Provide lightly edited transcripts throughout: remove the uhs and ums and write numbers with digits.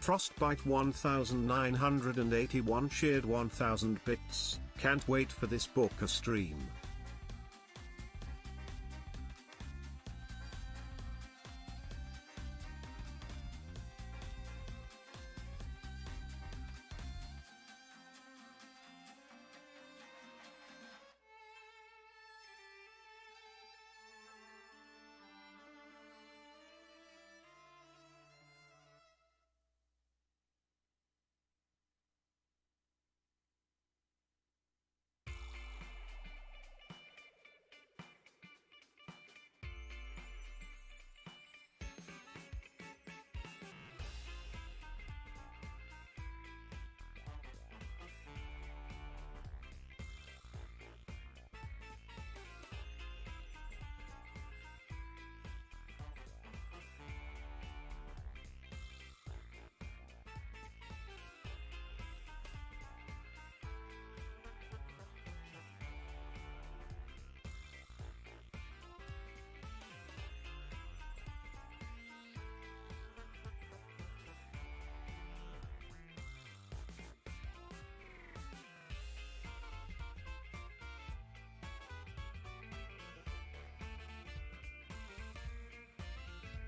Frostbite 1981 shared 1000 bits. Can't wait for this Booker stream.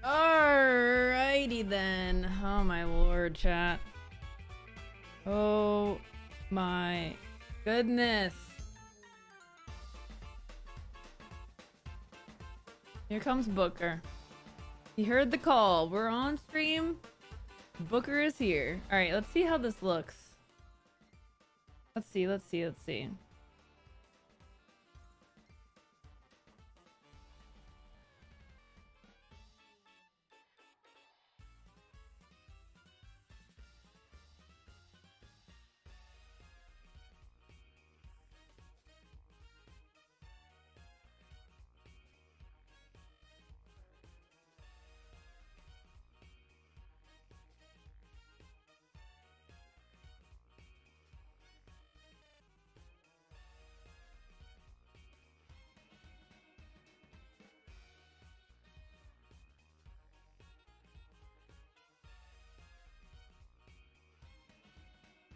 Alrighty then. Oh my lord, chat. Oh my goodness. Here comes Booker. He heard the call. We're on stream. Booker is here. Alright, let's see how this looks. Let's see.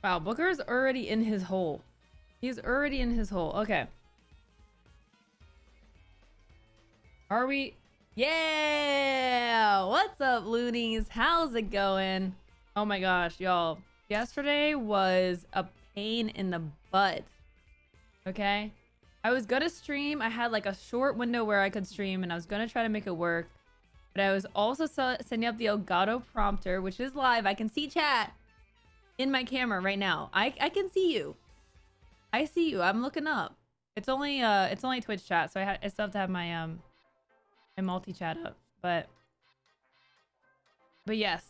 Wow, Booker's already in his hole. He's already in his hole. Okay. Are we? Yeah! What's up, loonies? How's it going? Oh my gosh, y'all. Yesterday was a pain in the butt. Okay? I was gonna stream. I had like a short window where I could stream, and I was gonna try to make it work. But I was also setting up the Elgato prompter, which is live. I can see chat in my camera right now. I can see you. I see you. I'm looking up. It's only Twitch chat, so I still have to have my my multi-chat up. But yes,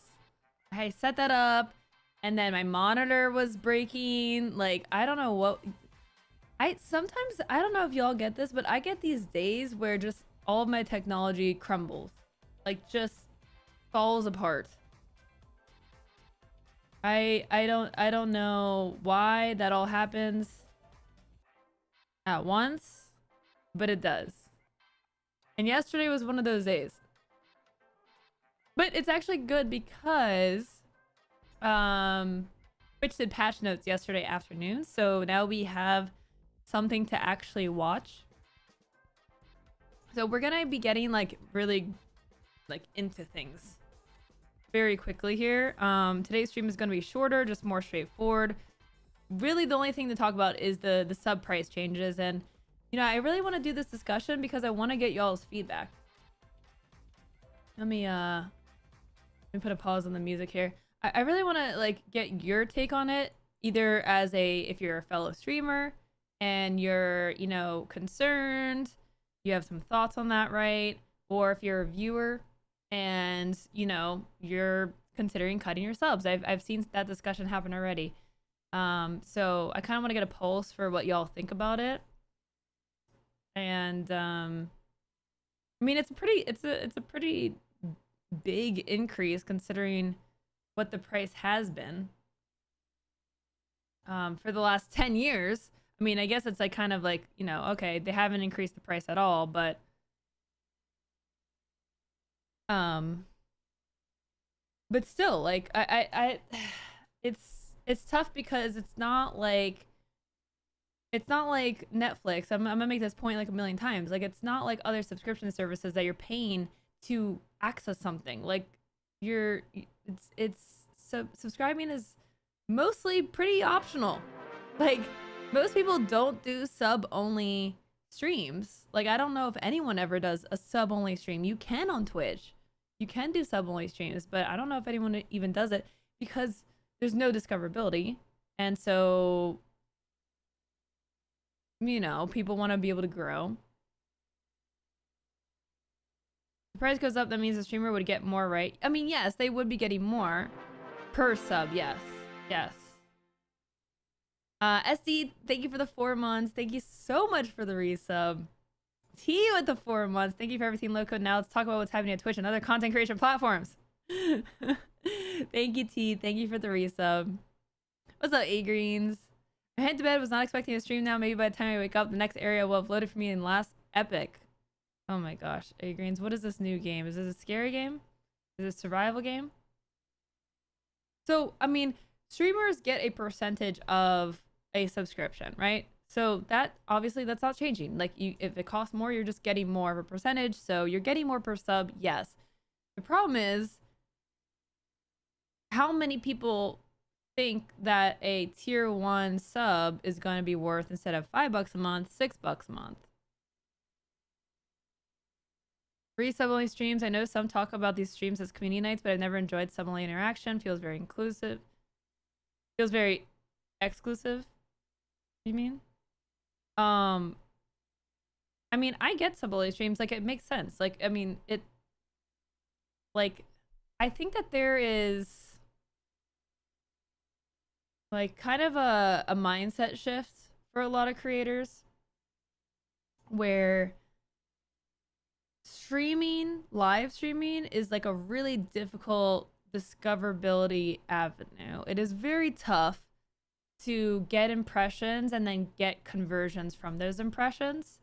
I set that up, and then my monitor was breaking. Like, I don't know what. Sometimes I don't know if y'all get this, but I get these days where just all of my technology crumbles, like just falls apart. I don't know why that all happens at once, but it does. And yesterday was one of those days. But it's actually good because Twitch did patch notes yesterday afternoon, so now we have something to actually watch. So we're gonna be getting like really like into things very quickly here. Today's stream is going to be shorter, just more straightforward. Really, the only thing to talk about is the sub price changes, and you know, I really want to do this discussion because I want to get y'all's feedback. Let me put a pause on the music here. I really want to like get your take on it, either as if you're a fellow streamer and you're, you know, concerned, you have some thoughts on that, right? Or if you're a viewer and you know you're considering cutting your subs. I've seen that discussion happen already. So I kind of want to get a pulse for what y'all think about it. And I mean, it's a pretty big increase considering what the price has been for the last 10 years. I mean, I guess it's like kind of like, you know, okay, they haven't increased the price at all, but But still, like it's tough because it's not like Netflix. I'm gonna make this point like a million times. Like it's not like other subscription services that you're paying to access something. Like you're it's subscribing is mostly pretty optional. Like most people don't do sub only streams. Like I don't know if anyone ever does a sub only stream. You can on Twitch. You can do sub only streams, but I don't know if anyone even does it because there's no discoverability. And so, you know, people want to be able to grow. The price goes up, that means the streamer would get more, right? I mean, yes, they would be getting more per sub. Yes. Yes. SD, thank you for the 4 months. Thank you so much for the resub. T with the 4 months. Thank you for everything, Loco. Now let's talk about what's happening at Twitch and other content creation platforms. Thank you, T. Thank you for the resub. What's up, A Greens? I head to bed, was not expecting a stream now. Maybe by the time I wake up, the next area will have loaded for me in last epic. Oh my gosh, A Greens, what is this new game? Is this a scary game? Is it a survival game? So, I mean, streamers get a percentage of a subscription, right? So that obviously that's not changing. Like if it costs more, you're just getting more of a percentage. So you're getting more per sub, yes. The problem is how many people think that a tier 1 sub is going to be worth, instead of $5 a month, $6 a month. Free sub only streams. I know some talk about these streams as community nights, but I've never enjoyed sub only interaction. Feels very inclusive. Feels very exclusive. You mean? I mean, I get sub only streams. Like, it makes sense. Like, I mean, it. Like, I think that there is like kind of a mindset shift for a lot of creators where live streaming is like a really difficult discoverability avenue. It is very tough to get impressions and then get conversions from those impressions.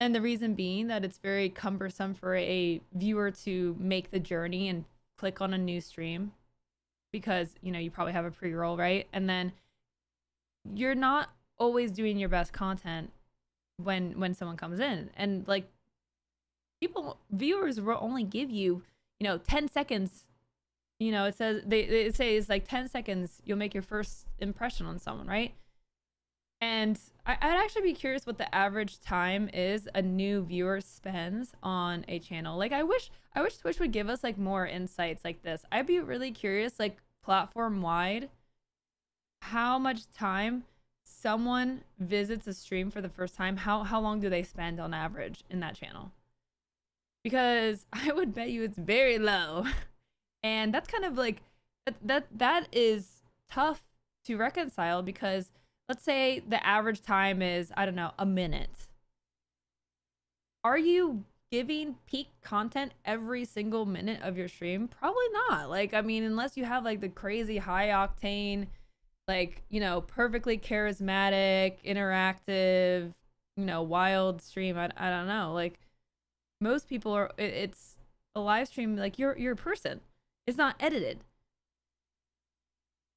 And the reason being that it's very cumbersome for a viewer to make the journey and click on a new stream because, you know, you probably have a pre-roll, right? And then you're not always doing your best content when someone comes in. And like viewers will only give you, you know, 10 seconds. You know, it says like 10 seconds you'll make your first impression on someone, right? And I'd actually be curious what the average time is a new viewer spends on a channel. Like I wish Twitch would give us like more insights like this. I'd be really curious, like platform wide, how much time someone visits a stream for the first time. How long do they spend on average in that channel? Because I would bet you it's very low. And that's kind of like that is tough to reconcile, because let's say the average time is, I don't know, a minute. Are you giving peak content every single minute of your stream? Probably not. Like, I mean, unless you have like the crazy high octane, like, you know, perfectly charismatic, interactive, you know, wild stream. I don't know. Like most people are, it's a live stream. Like you're a person. It's not edited.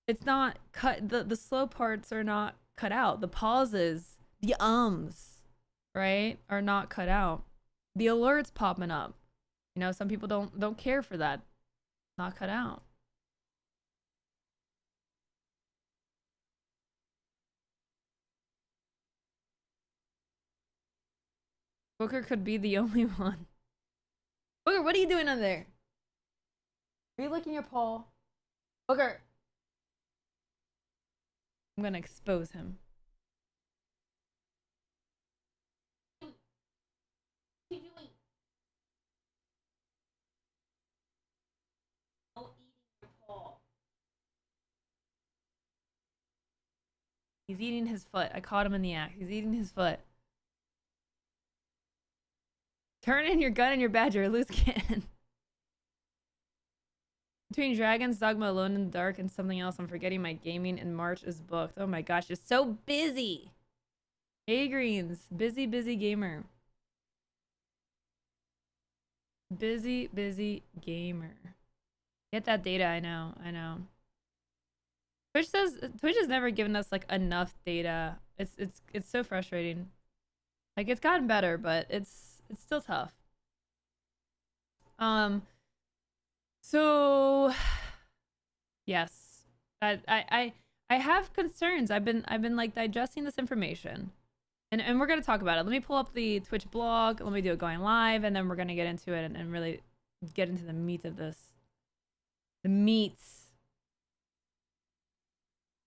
It's not cut. The slow parts are not cut out. The pauses, the ums, right, are not cut out. The alerts popping up. You know, some people don't care for that. Not cut out. Booker could be the only one. Booker, what are you doing on there? Are you licking your paw? Booker. I'm gonna expose him. What are you doing? Oh, eating your paw. He's eating his foot. I caught him in the act. He's eating his foot. Turn in your gun and your badger. Loose cannon. Between Dragons, Dogma, Alone in the Dark, and something else, I'm forgetting my gaming in March is booked. Oh my gosh, you're so busy. Hey Greens, busy gamer. Busy gamer. Get that data. I know. I know. Twitch has never given us like enough data. It's so frustrating. Like it's gotten better, but it's still tough. So yes. I have concerns. I've been like digesting this information. And we're gonna talk about it. Let me pull up the Twitch blog. Let me do it going live, and then we're gonna get into it and really get into the meat of this. The meats.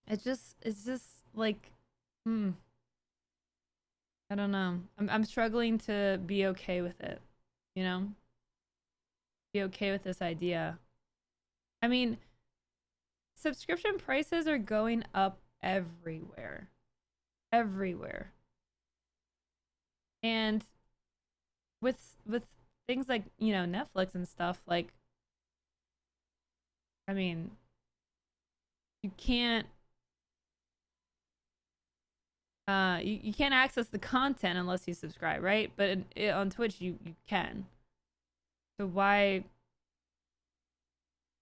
It's just like, I don't know. I'm struggling to be okay with it, you know? Be okay with this idea. I mean, subscription prices are going up everywhere. Everywhere. And with things like, you know, Netflix and stuff, like, I mean, you can't you can't access the content unless you subscribe, right? But on Twitch you can. So why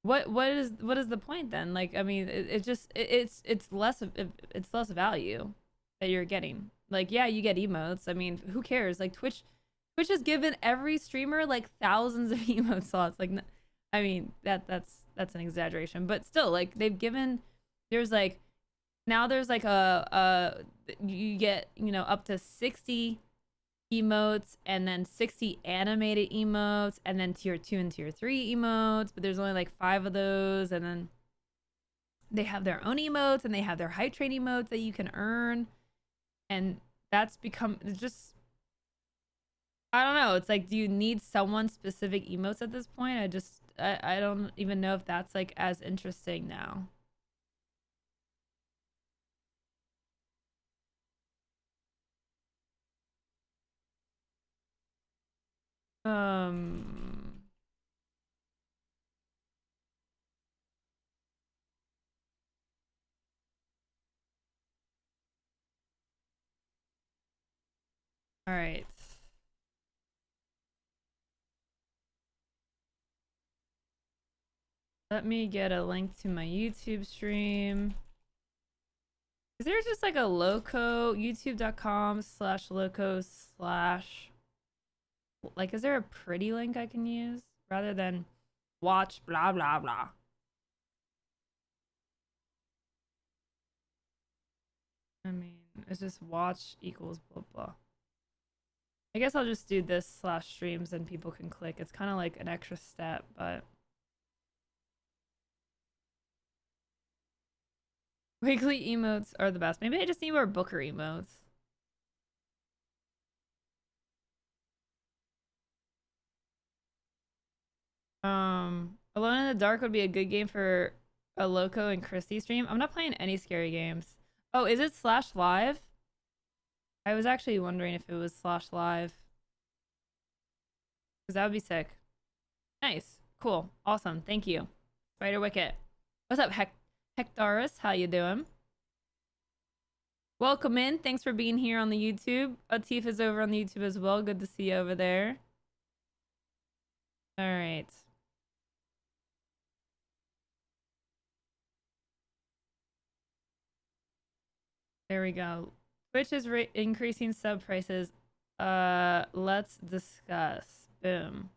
what is the point then? Like, I mean, it's less value that you're getting. Like, yeah, you get emotes. I mean, who cares? Like Twitch has given every streamer like thousands of emote slots. Like, I mean, that's an exaggeration, but still, like they've given. There's like now there's like a you get, you know, up to 60 emotes, and then 60 animated emotes, and then tier 2 and tier 3 emotes, but there's only like 5 of those, and then they have their own emotes, and they have their hype train emotes that you can earn, and that's become just, I don't know, it's like, do you need someone specific emotes at this point? I don't even know if that's like as interesting now. um all right. Let me get a link to my YouTube stream. Is there just like a loco, youtube.com/loco/ like, is there a pretty link I can use rather than watch blah blah blah? I mean, it's just watch equals blah blah. I guess I'll just do this /streams and people can click. It's kind of like an extra step, but weekly emotes are the best. Maybe I just need more Booker emotes. Alone in the Dark would be a good game for a Loco and Christy stream. I'm not playing any scary games. Oh, is it /live? I was actually wondering if it was /live. Because that would be sick. Nice. Cool. Awesome. Thank you. Spider Wicket. What's up, Hectorus? How you doing? Welcome in. Thanks for being here on the YouTube. Atif is over on the YouTube as well. Good to see you over there. All right. There we go. Twitch is increasing sub prices. Let's discuss. Boom.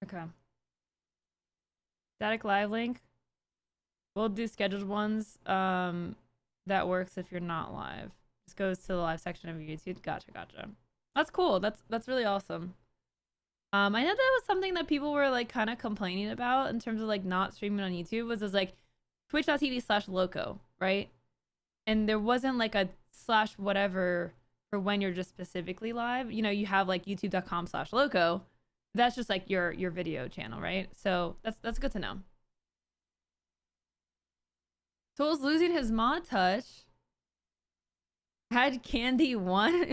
Okay. Static live link. We'll do scheduled ones. That works if you're not live. Just goes to the live section of YouTube. Gotcha. That's cool. That's really awesome. I know that was something that people were like kind of complaining about in terms of like not streaming on YouTube, was like twitch.tv/loco, right? And there wasn't like a / whatever for when you're just specifically live. You know, you have like youtube.com/loco. That's just like your video channel, right? So that's good to know. Tool's losing his mod touch. Had candy one.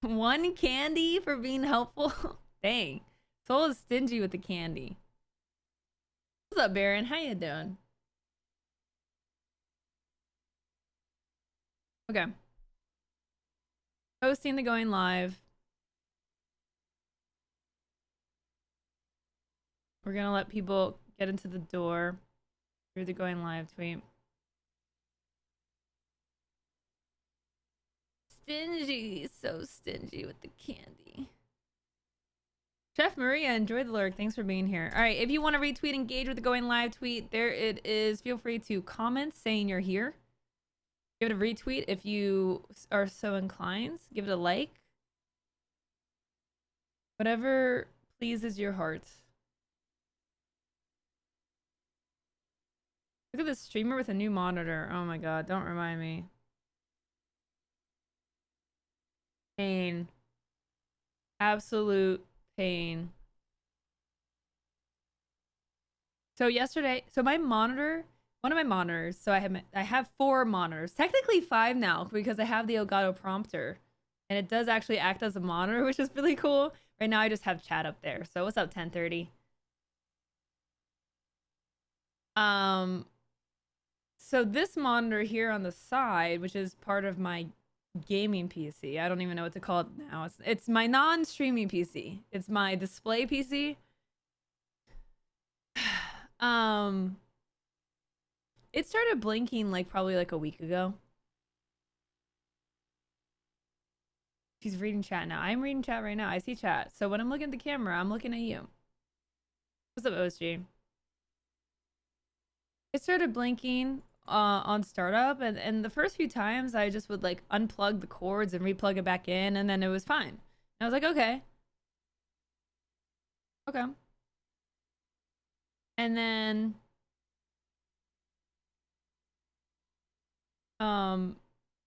One candy for being helpful. Dang. Soul is stingy with the candy. What's up, Baron? How you doing? Okay. Posting the going live. We're gonna let people get into the door through the going live tweet. Stingy, so stingy with the candy. Chef Maria, enjoy the lurk. Thanks for being here. All right, if you want to retweet, engage with the going live tweet, there it is. Feel free to comment saying you're here. Give it a retweet if you are so inclined. Give it a like. Whatever pleases your heart. Look at this streamer with a new monitor. Oh my god, don't remind me. Pain. Absolute pain. So yesterday, my monitor, one of my monitors, so I have 4 monitors, technically 5 now because I have the Elgato prompter, and it does actually act as a monitor, which is really cool. Right now I just have chat up there. So what's up, 1030? So this monitor here on the side, which is part of my gaming PC, I don't even know what to call it now. It's my non-streaming PC. It's my display PC. It started blinking like probably like a week ago. She's reading chat now. I'm reading chat right now. I see chat. So when I'm looking at the camera, I'm looking at you. What's up, OSG? It started blinking on startup, and the first few times I just would like unplug the cords and replug it back in, and then it was fine. And I was like, okay. Okay. And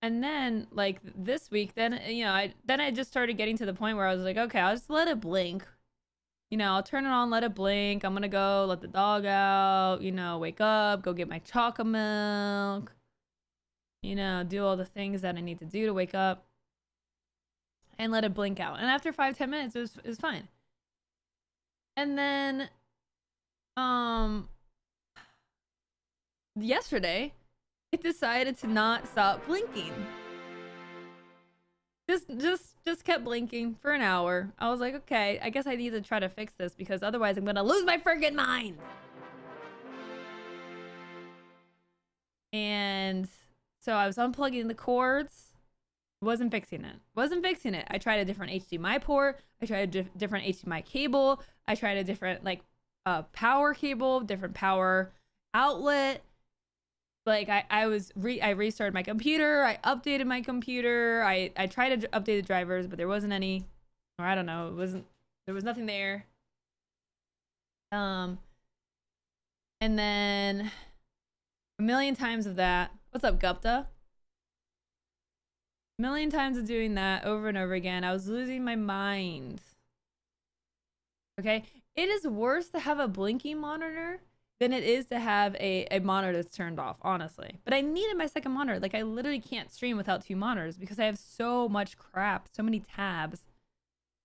then like this week, then I just started getting to the point where I was like, okay, I'll just let it blink. I'll turn it on, let it blink. I'm gonna go let the dog out, wake up, go get my chocolate milk, do all the things that I need to do to wake up and let it blink out. And after 5-10 minutes, it was fine. And then yesterday it decided to not stop blinking. Just kept blinking for an hour. I was like, okay, I guess I need to try to fix this because otherwise I'm gonna lose my freaking mind. And so I was unplugging the cords. Wasn't fixing it. I tried a different HDMI port. I tried a different HDMI cable. I tried a different power cable, different power outlet. Like I restarted my computer. I updated my computer. I tried to update the drivers, but there wasn't any, or I don't know. There was nothing there. And then a million times of that. What's up, Gupta? A million times of doing that over and over again. I was losing my mind. Okay, it is worse to have a blinking monitor than it is to have a monitor that's turned off, honestly. But I needed my second monitor. Like, I literally can't stream without 2 monitors because I have so much crap, so many tabs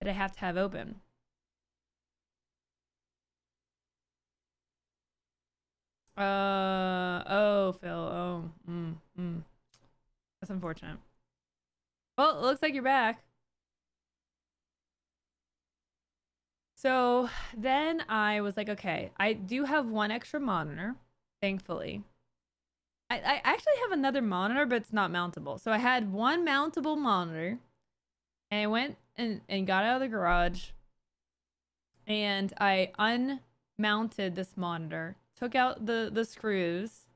that I have to have open. Oh, Phil. Oh, that's unfortunate. Well, it looks like you're back. So then I was like, okay, I do have 1 extra monitor, thankfully. I actually have another monitor, but it's not mountable. So I had 1 mountable monitor, and I went and got out of the garage, and I unmounted this monitor, took out the screws,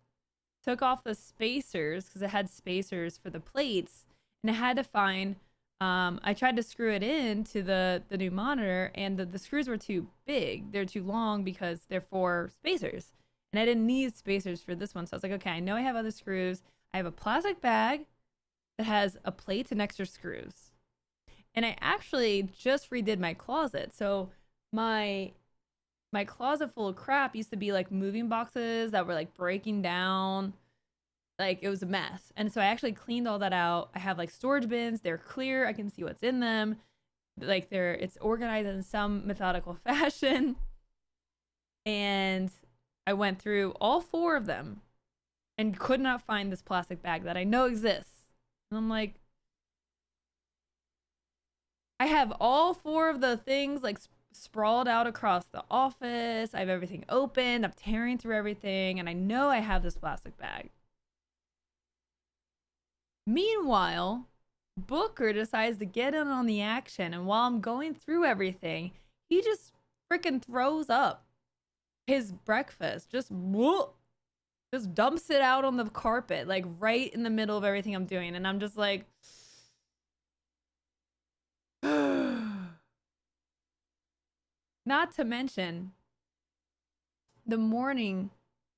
took off the spacers, because it had spacers for the plates, and I had to find... I tried to screw it in to the new monitor, and the screws were too big. They're too long because they're for spacers. And I didn't need spacers for this one. So I was like, okay, I know I have other screws. I have a plastic bag that has a plate and extra screws. And I actually just redid my closet. So my closet full of crap used to be like moving boxes that were like breaking down. Like, it was a mess. And so I actually cleaned all that out. I have like storage bins. They're clear. I can see what's in them. Like, it's organized in some methodical fashion. And I went through all 4 of them and could not find this plastic bag that I know exists. And I'm like, I have all four of the things like sprawled out across the office. I have everything open. I'm tearing through everything, and I know I have this plastic bag. Meanwhile, Booker decides to get in on the action, and while I'm going through everything, he just freaking throws up his breakfast. Just whoop, just dumps it out on the carpet, like right in the middle of everything I'm doing, and I'm just like, not to mention the morning.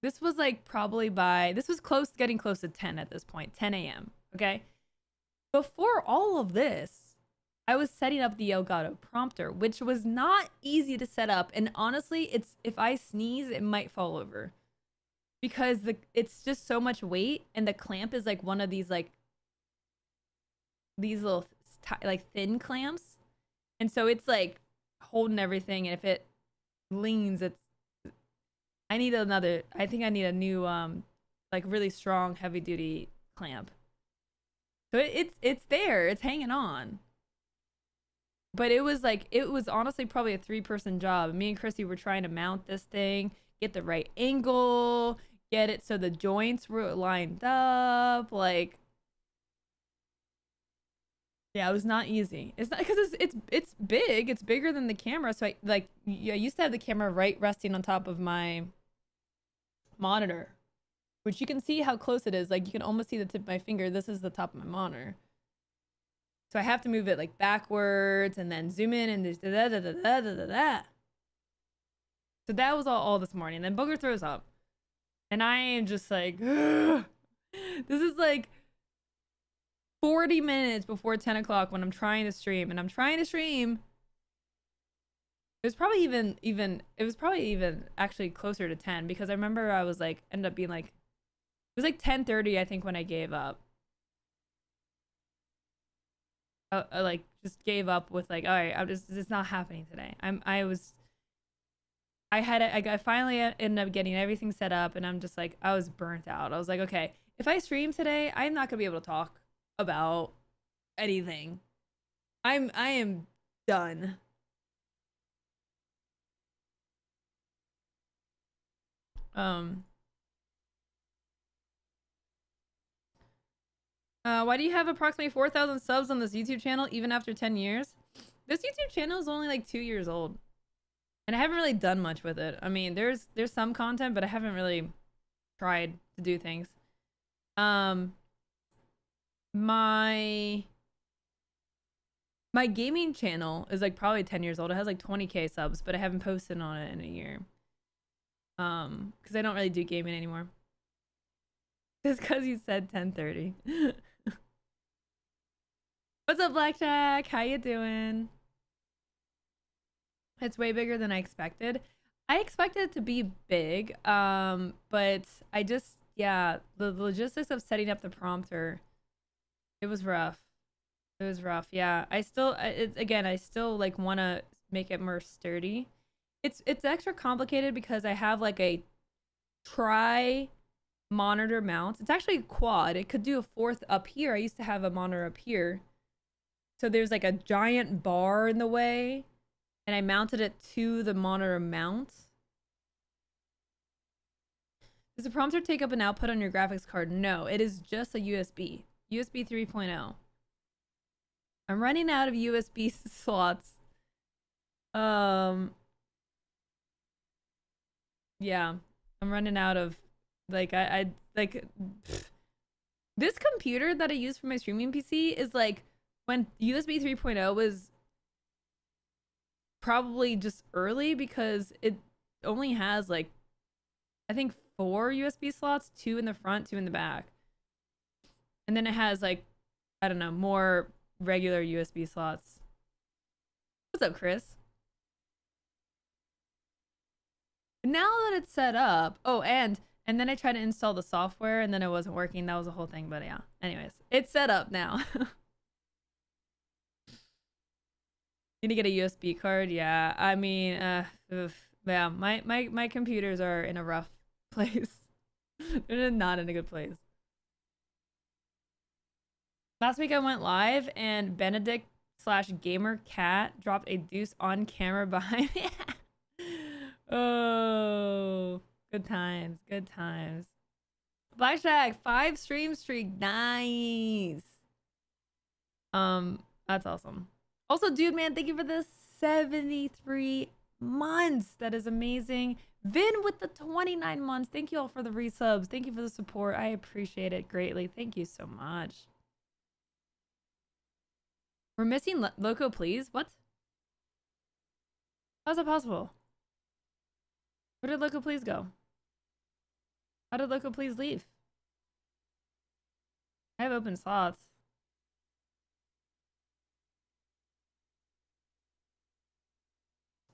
This was like probably this was getting close to 10 at this point, 10 a.m. Okay. Before all of this, I was setting up the Elgato prompter, which was not easy to set up. And honestly, if I sneeze, it might fall over because it's just so much weight, and the clamp is like one of these little like thin clamps, and so it's like holding everything. And if it leans, I think I need a new like really strong heavy duty clamp. So it's there, it's hanging on. But it was honestly probably a 3-person job. Me and Chrissy were trying to mount this thing, get the right angle, get it so the joints were lined up. Like, yeah, it was not easy. It's not because it's big. It's bigger than the camera. So I used to have the camera right resting on top of my monitor, which you can see how close it is. Like, you can almost see the tip of my finger. This is the top of my monitor. So I have to move it like backwards and then zoom in, and there's da. So that was all this morning. And then Booger throws up. And I am just like, ugh. This is like 40 minutes before 10 o'clock when I'm trying to stream. And I'm trying to stream. It was probably even actually closer to 10, because I remember I was like, ended up being like, it was like 10:30, I think, when I gave up. I like just gave up with like, all right, it's not happening today. I finally ended up getting everything set up, and I'm just like, I was burnt out. I was like, okay, if I stream today, I'm not gonna be able to talk about anything. I am done. Why do you have approximately 4,000 subs on this YouTube channel even after 10 years? This YouTube channel is only like 2 years old, and I haven't really done much with it. I mean, there's some content, but I haven't really tried to do things. My gaming channel is like probably 10 years old. It has like 20k subs, but I haven't posted on it in a year. Because I don't really do gaming anymore. Just because you said 10:30. What's up, Blackjack? How you doing? It's way bigger than I expected. I expected it to be big, but I just, yeah, the logistics of setting up the prompter, it was rough. It was rough, yeah. I still like want to make it more sturdy. It's extra complicated because I have like a monitor mount. It's actually a quad. It could do a fourth up here. I used to have a monitor up here. So there's like a giant bar in the way, and I mounted it to the monitor mount. Does the prompter take up an output on your graphics card? No, it is just a USB. USB 3.0. I'm running out of USB slots. Yeah, I'm running out of, like, I like, this computer that I use for my streaming PC is like, when USB 3.0 was probably just early, because it only has like, I think 4 USB slots, 2 in the front, 2 in the back. And then it has like, I don't know, more regular USB slots. What's up, Chris? Now that it's set up, oh, and then I tried to install the software, and then it wasn't working. That was a whole thing, but yeah. Anyways, it's set up now. Need to get a USB card? Yeah, I mean, yeah, my computers are in a rough place. They're not in a good place. Last week I went live, and Benedict slash gamer cat dropped a deuce on camera behind me. Oh, good times, good times. Blackjack 5 stream streak, nice. That's awesome. Also, dude, man, thank you for the 73 months. That is amazing. Vin with the 29 months. Thank you all for the resubs. Thank you for the support. I appreciate it greatly. Thank you so much. We're missing Loco, please. What? How's that possible? Where did Loco please go? How did Loco please leave? I have open slots.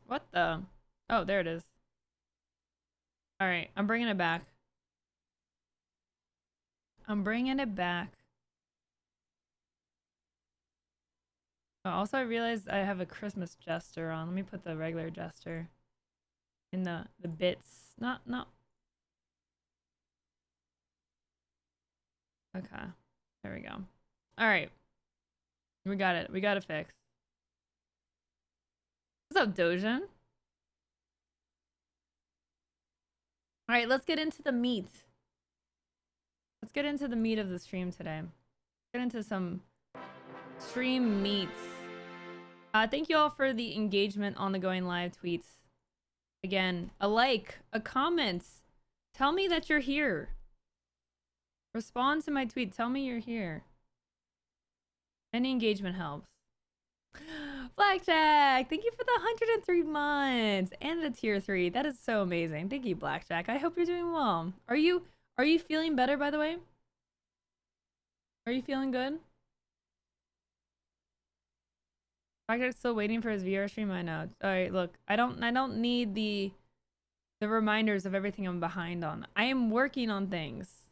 What the? Oh, there it is. All right, I'm bringing it back. I'm bringing it back. Oh, also, I realized I have a Christmas jester on. Let me put the regular jester in the bits. No. Okay, there we go. All right, we got it. We got it fixed. What's up, Dojin? All right, let's get into the meat. Let's get into the meat of the stream today. Get into some stream meats. Thank you all for the engagement on the Going Live tweets. Again, a like, a comment. Tell me that you're here. Respond to my tweet. Tell me you're here. Any engagement helps. Blackjack, thank you for the 103 months and a tier 3. That is so amazing. Thank you, Blackjack. I hope you're doing well. Are you feeling better, by the way? Are you feeling good? Blackjack's still waiting for his VR stream. I know. All right, look, I don't need the reminders of everything I'm behind on. I am working on things.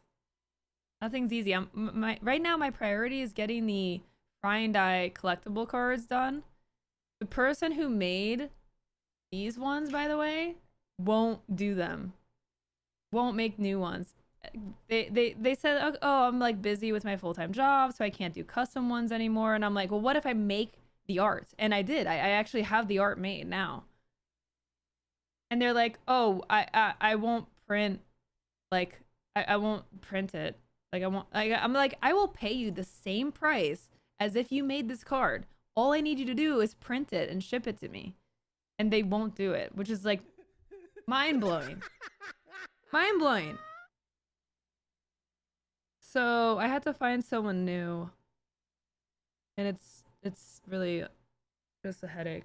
Nothing's easy. Right now my priority is getting the Fry and Die collectible cards done. The person who made these ones, by the way, won't do them. Won't make new ones. They said, oh, I'm like busy with my full-time job, so I can't do custom ones anymore. And I'm like, well, what if I make the art? And I did. I actually have the art made now. And they're like, oh, I won't print, like, I won't print it. Like, I'm like, I will pay you the same price as if you made this card. All I need you to do is print it and ship it to me. And they won't do it, which is like mind-blowing. Mind-blowing. So I had to find someone new. And it's really just a headache.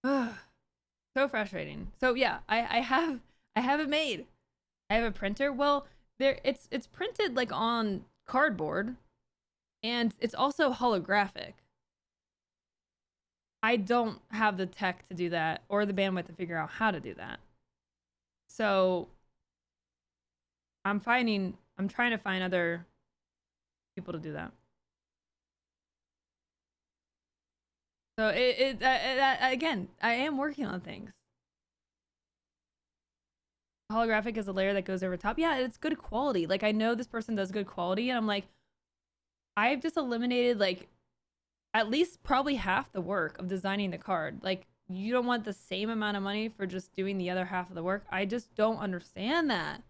So frustrating. So yeah, I have it made. I have a printer. Well, it's printed like on cardboard, and it's also holographic. I don't have the tech to do that or the bandwidth to figure out how to do that. So I'm trying to find other people to do that. So again, I am working on things. Holographic is a layer that goes over top. Yeah, it's good quality. Like, I know this person does good quality, and I'm like, I've just eliminated like at least probably half the work of designing the card. Like, you don't want the same amount of money for just doing the other half of the work. I just don't understand that.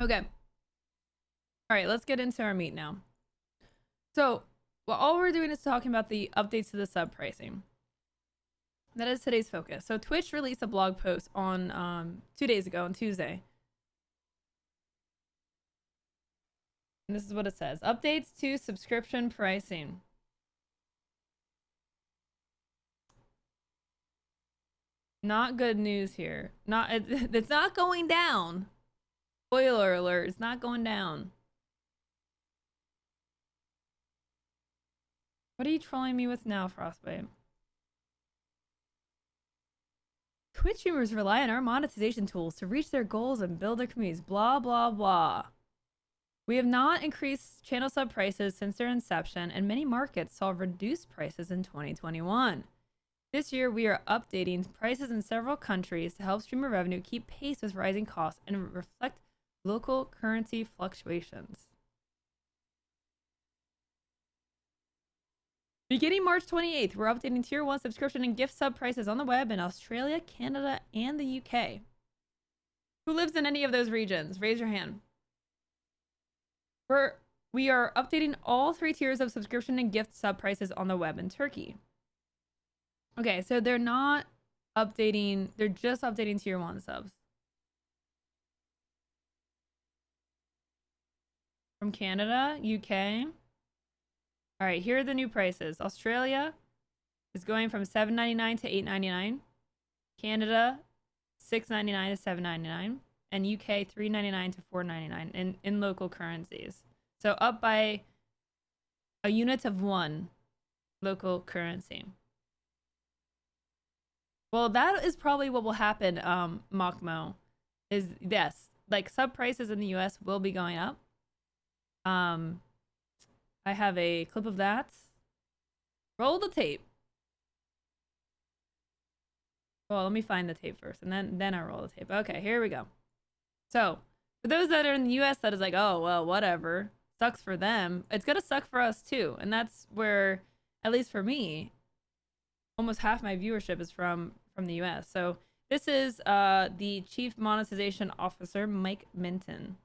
Okay. All right, let's get into our meat now. So, well, all we're doing is talking about the updates to the sub pricing. That is today's focus. So Twitch released a blog post on 2 days ago, on Tuesday. And this is what it says. Updates to subscription pricing. Not good news here. It's not going down. Spoiler alert, it's not going down. What are you trolling me with now, Frostbite? Twitch streamers rely on our monetization tools to reach their goals and build their communities. Blah, blah, blah. We have not increased channel sub prices since their inception, and many markets saw reduced prices in 2021. This year, we are updating prices in several countries to help streamer revenue keep pace with rising costs and reflect local currency fluctuations. Beginning March 28th, we're updating Tier 1 subscription and gift sub prices on the web in Australia, Canada, and the UK. Who lives in any of those regions? Raise your hand. We are updating all 3 tiers of subscription and gift sub prices on the web in Turkey. Okay, so they're not updating, they're just updating Tier 1 subs. From Canada, UK. All right, here are the new prices. Australia is going from $7.99 to $8.99. Canada, $6.99 to $7.99. And UK, $3.99 to $4.99 in local currencies. So up by a unit of 1 local currency. Well, that is probably what will happen, Machmo. Is, yes, like sub prices in the US will be going up. I have a clip of that. Roll the tape. Well, let me find the tape first, and then I roll the tape. Okay, here we go. So, for those that are in the US that is like, oh, well, whatever. Sucks for them. It's gonna suck for us too. And that's where, at least for me, almost half my viewership is from the US. So this is the Chief Monetization Officer, Mike Minton.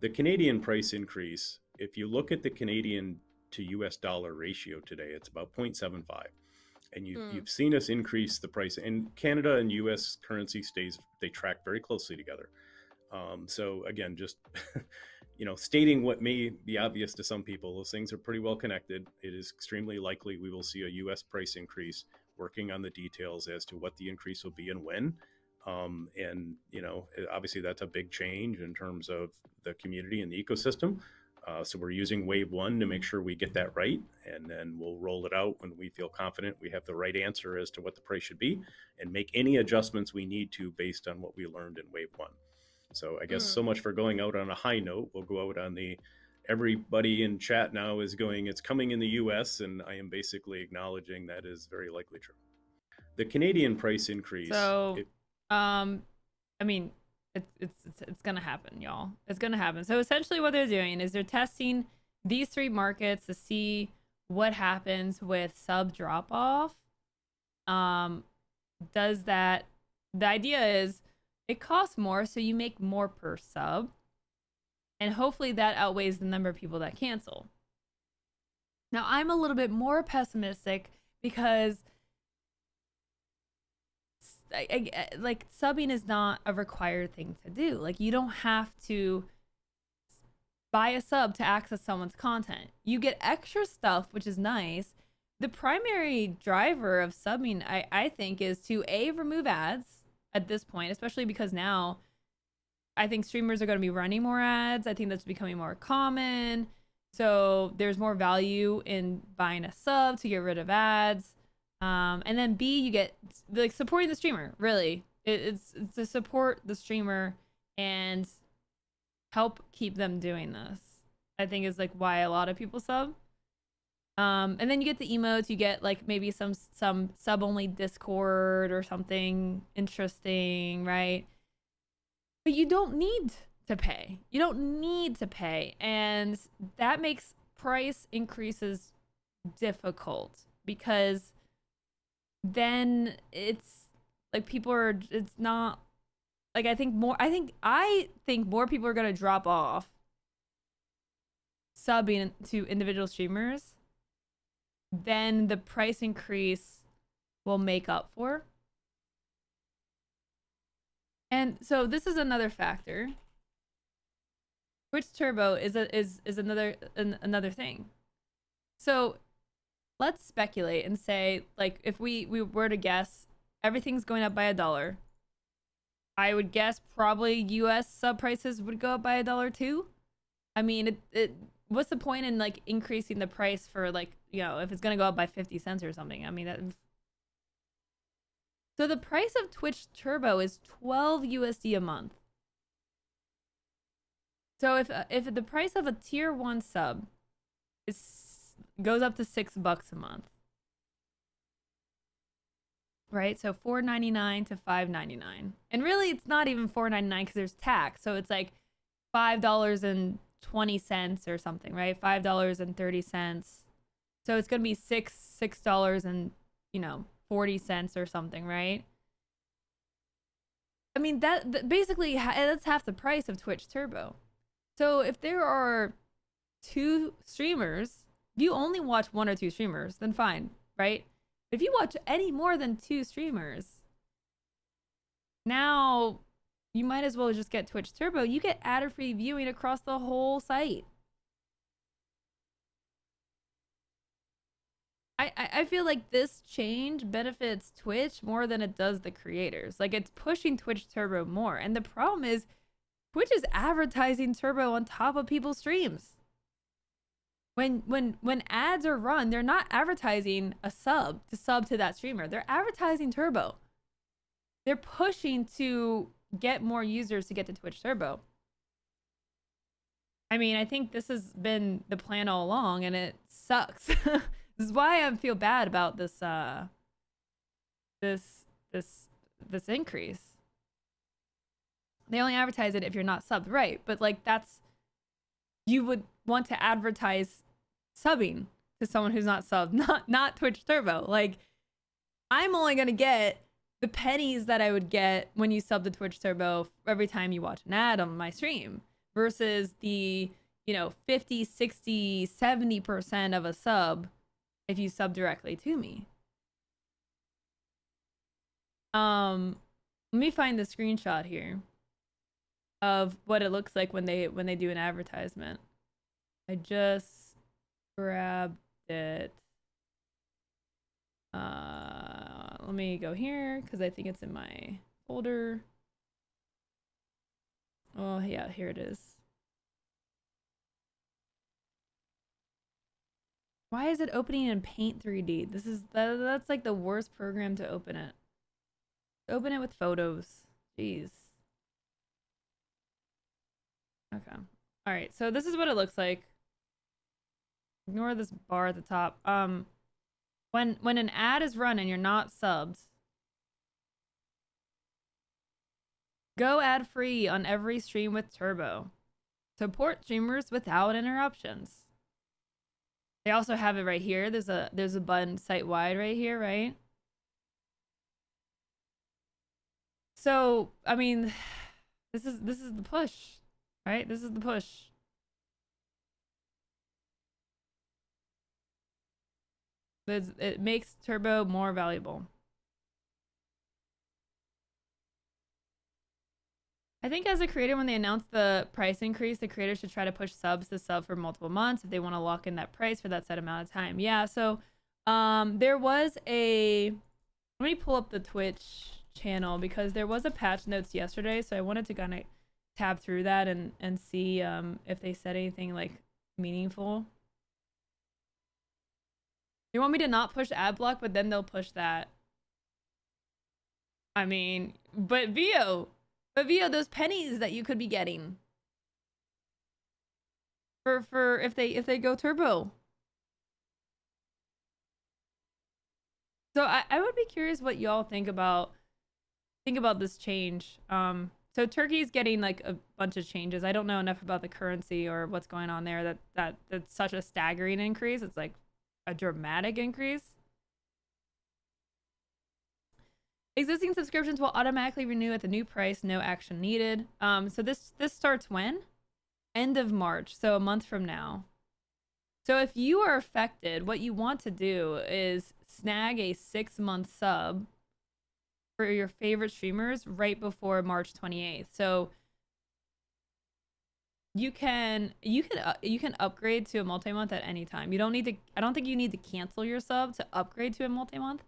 The Canadian price increase, if you look at the Canadian to US dollar ratio today, it's about 0.75. And you've seen us increase the price. And Canada and US currency they track very closely together. So again, just stating what may be obvious to some people, those things are pretty well connected. It is extremely likely we will see a US price increase, working on the details as to what the increase will be and when. And obviously that's a big change in terms of the community and the ecosystem. So we're using wave 1 to make sure we get that right, and then we'll roll it out when we feel confident we have the right answer as to what the price should be, and make any adjustments we need to based on what we learned in wave 1. So I guess so much for going out on a high note. We'll go out on everybody in chat now is going, it's coming in the US, and I am basically acknowledging that is very likely true. The Canadian price increase. So, I mean, it's gonna happen, y'all. It's gonna happen. So essentially what they're doing is they're testing these 3 markets to see what happens with sub drop off. The idea is it costs more, so you make more per sub, and hopefully that outweighs the number of people that cancel. Now I'm a little bit more pessimistic because like subbing is not a required thing to do. Like you don't have to buy a sub to access someone's content. You get extra stuff, which is nice. The primary driver of subbing, I think, is to remove ads at this point, especially because now I think streamers are going to be running more ads. I think that's becoming more common. So there's more value in buying a sub to get rid of ads. And then B, you get like supporting the streamer. Really, it's to support the streamer and help keep them doing this. I think is like why a lot of people sub. And then you get the emotes. You get like maybe some sub only Discord or something interesting, right? But you don't need to pay. You don't need to pay, and that makes price increases difficult because then it's like it's not like I think more people are gonna drop off subbing to individual streamers than the price increase will make up for. And so this is another factor. Twitch Turbo is another thing. So let's speculate and say, like, if we were to guess everything's going up by $1, I would guess probably US sub prices would go up by $1 too. I mean, what's the point in like increasing the price for like, if it's gonna go up by 50 cents or something? I mean, so the price of Twitch Turbo is 12 USD a month. So if the price of a tier 1 sub goes up to $6 a month, right? So $4.99 to $5.99. And really it's not even $4.99 because there's tax. So it's like $5.20 or something, right? $5.30. So it's gonna be $6 and 40 cents or something, right? I mean that basically that's half the price of Twitch Turbo. So if there are 2 streamers, if you only watch 1 or 2 streamers, then fine, right? But if you watch any more than 2 streamers, now you might as well just get Twitch Turbo. You get ad-free viewing across the whole site. I feel like this change benefits Twitch more than it does the creators. Like, it's pushing Twitch Turbo more. And the problem is Twitch is advertising Turbo on top of people's streams. When ads are run, they're not advertising a sub to that streamer. They're advertising Turbo. They're pushing to get more users to get to Twitch Turbo. I mean, I think this has been the plan all along, and it sucks. This is why I feel bad about this this increase. They only advertise it if you're not subbed, right? But like, that's, you would want to advertise subbing to someone who's not subbed, not Twitch Turbo. Like, I'm only gonna get the pennies that I would get when you sub to Twitch Turbo every time you watch an ad on my stream, versus the 50, 60, 70% of a sub if you sub directly to me. Let me find the screenshot here of what it looks like when they do an advertisement. I just grabbed it. Let me go here because I think it's in my folder. Oh yeah, here it is. Why is it opening in Paint 3D? That's like the worst program to open it. Open it with photos. Jeez. Okay. All right. So this is what it looks like. Ignore this bar at the top. When an ad is run and you're not subbed, go ad free on every stream with Turbo. Support streamers without interruptions. They also have it right here. There's a button site wide right here, right? So, I mean, this is the push, right? This is the push. It makes Turbo more valuable. I think as a creator, when they announce the price increase, the creator should try to push subs to sub for multiple months if they want to lock in that price for that set amount of time. Yeah, so there was a... Let me pull up the Twitch channel because there was a patch notes yesterday, so I wanted to kind of tab through that and see if they said anything like meaningful. You want me to not push ad block, but then they'll push that. I mean, but Vio, those pennies that you could be getting for if they go Turbo. So I would be curious what y'all think about this change. So Turkey's getting like a bunch of changes. I don't know enough about the currency or what's going on there that's such a staggering increase. It's like a dramatic increase. Existing subscriptions will automatically renew at the new price, no action needed. So this starts when? End of March, so a month from now. So if you are affected, what you want to do is snag a 6-month sub for your favorite streamers right before March 28th. So you can upgrade to a multi-month at any time. You don't need to, I don't think you need to cancel your sub to upgrade to a multi-month.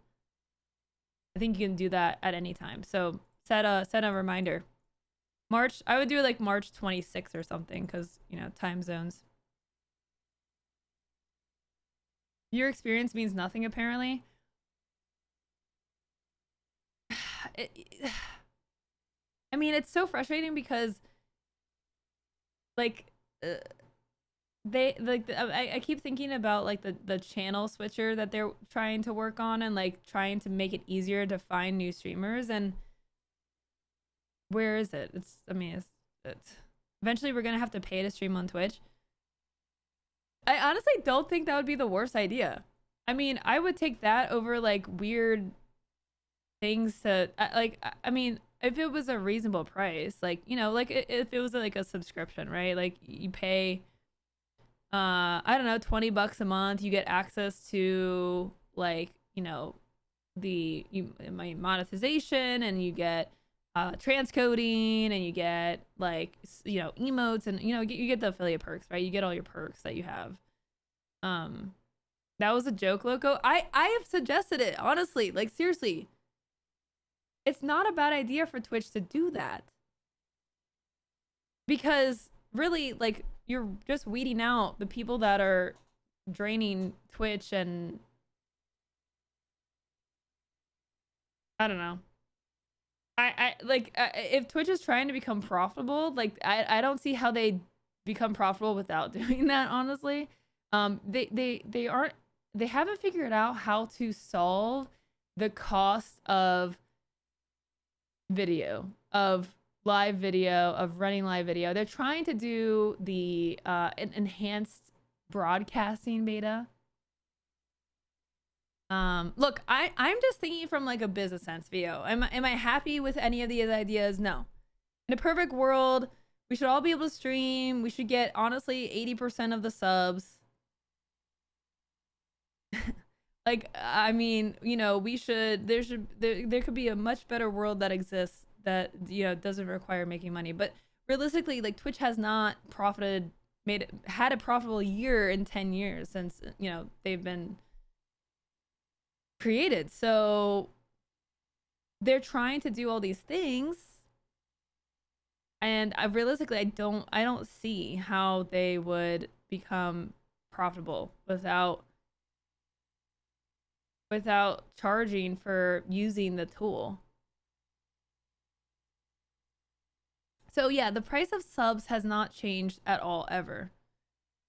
I think you can do that at any time. So set a reminder. March, I would do like March 26th or something because, time zones. Your experience means nothing apparently. I mean, it's so frustrating because like they like I keep thinking about like the channel switcher that they're trying to work on and like trying to make it easier to find new streamers. And where is it? It's I mean it's eventually we're gonna have to pay to stream on Twitch. I honestly don't think that would be the worst idea. I mean, I would take that over like weird things to like. I mean, if it was a reasonable price, like you know, like if it was like a subscription, right? Like you pay, I don't know, $20 a month, you get access to like you know, my monetization, and you get transcoding, and you get like you know emotes, and you know you get the affiliate perks, right? You get all your perks that you have. That was a joke, Loco. I have suggested it, honestly. Like seriously, it's not a bad idea for Twitch to do that, because really, like you're just weeding out the people that are draining Twitch, and I don't know. I like if Twitch is trying to become profitable, like I don't see how they become profitable without doing that, honestly. They aren't, they haven't figured out how to solve the cost of video, of live video, of running live video. They're trying to do the enhanced broadcasting beta. Look, I'm just thinking from like a business sense view. Am I happy with any of these ideas? No. In a perfect world, we should all be able to stream. We should get honestly 80% of the subs. Like I mean, you know, there could be a much better world that exists that you know doesn't require making money. But realistically, like Twitch has not had a profitable year in 10 years since you know they've been created. So they're trying to do all these things, and realistically I don't see how they would become profitable without charging for using the tool. So yeah, the price of subs has not changed at all ever.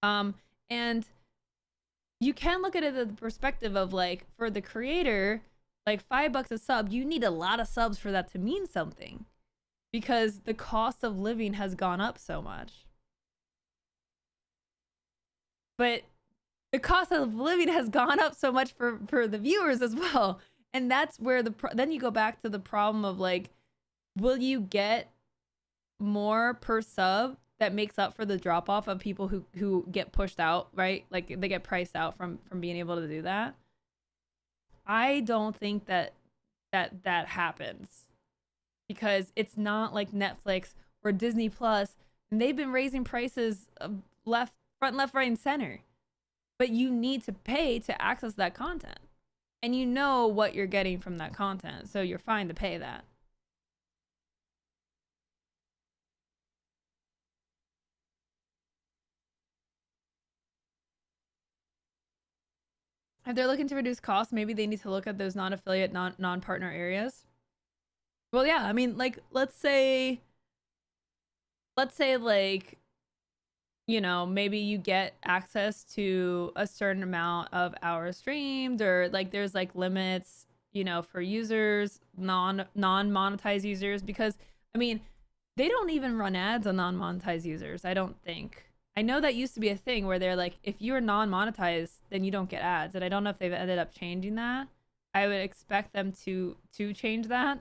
And you can look at it at the perspective of like for the creator, like $5 a sub, you need a lot of subs for that to mean something, because the cost of living has gone up so much. But the cost of living has gone up so much for the viewers as well. And that's where then you go back to the problem of like, will you get more per sub that makes up for the drop off of people who get pushed out, right? Like they get priced out from being able to do that. I don't think that happens, because it's not like Netflix or Disney Plus, and they've been raising prices left, right, and center. But you need to pay to access that content, and you know what you're getting from that content, so you're fine to pay that. If they're looking to reduce costs, maybe they need to look at those non-affiliate, non-partner areas. Well, yeah, I mean, like, let's say like, you know, maybe you get access to a certain amount of hours streamed, or like there's like limits, you know, for users, non-monetized users, because I mean, they don't even run ads on non-monetized users, I don't think. I know that used to be a thing where they're like, if you're non-monetized, then you don't get ads, and I don't know if they've ended up changing that. I would expect them to change that.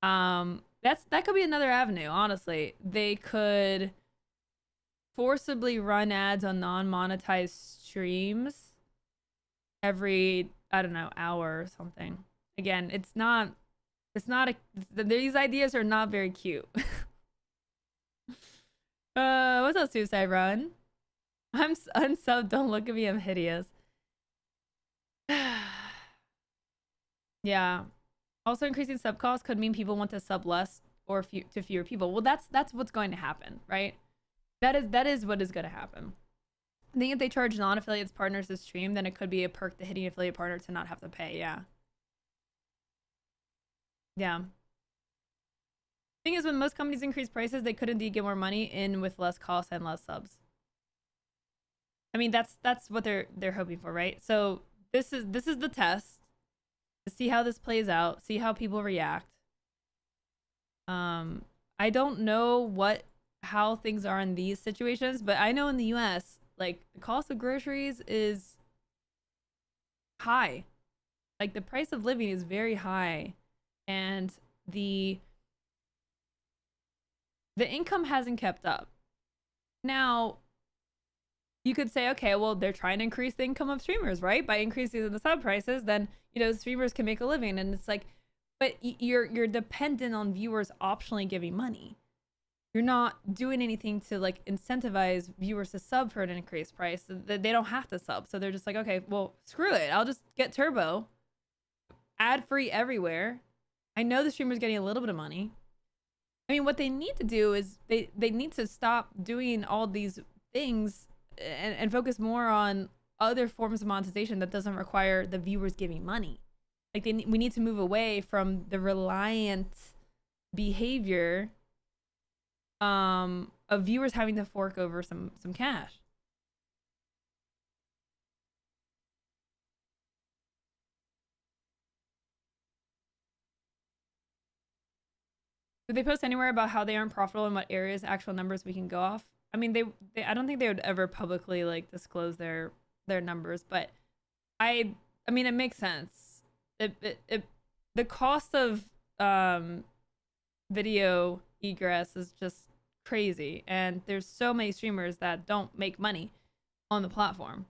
That could be another avenue, honestly. They could forcibly run ads on non-monetized streams every, I don't know, hour or something. Again, it's not these ideas are not very cute. What's up, Suicide Run? I'm unsubbed, don't look at me, I'm hideous. Yeah. Also, increasing sub costs could mean people want to sub less or to fewer people. Well, that's what's going to happen, right? That is what is going to happen. I think if they charge non-affiliates partners to stream, then it could be a perk to hitting affiliate partner to not have to pay. Yeah. Yeah. Thing is, when most companies increase prices, they could indeed get more money in with less costs and less subs. I mean, that's what they're hoping for, right? So this is the test to see how this plays out, see how people react. I don't know how things are in these situations, but I know in the US, like the cost of groceries is high. Like the price of living is very high, and the income hasn't kept up. Now, you could say, okay, well, they're trying to increase the income of streamers, right? By increasing the sub prices, then streamers can make a living, and it's like, but you're dependent on viewers optionally giving money. You're not doing anything to like incentivize viewers to sub for an increased price. They don't have to sub, so they're just like, okay, well, screw it, I'll just get Turbo, ad free everywhere. I know the streamer's getting a little bit of money. I mean, what they need to do is they need to stop doing all these things and focus more on other forms of monetization that doesn't require the viewers giving money. Like we need to move away from the reliant behavior of viewers having to fork over some cash. Did they post anywhere about how they aren't profitable and what areas, actual numbers we can go off? I mean, they I don't think they would ever publicly like disclose their numbers, but I mean, it makes sense. The cost of video egress is just crazy, and there's so many streamers that don't make money on the platform.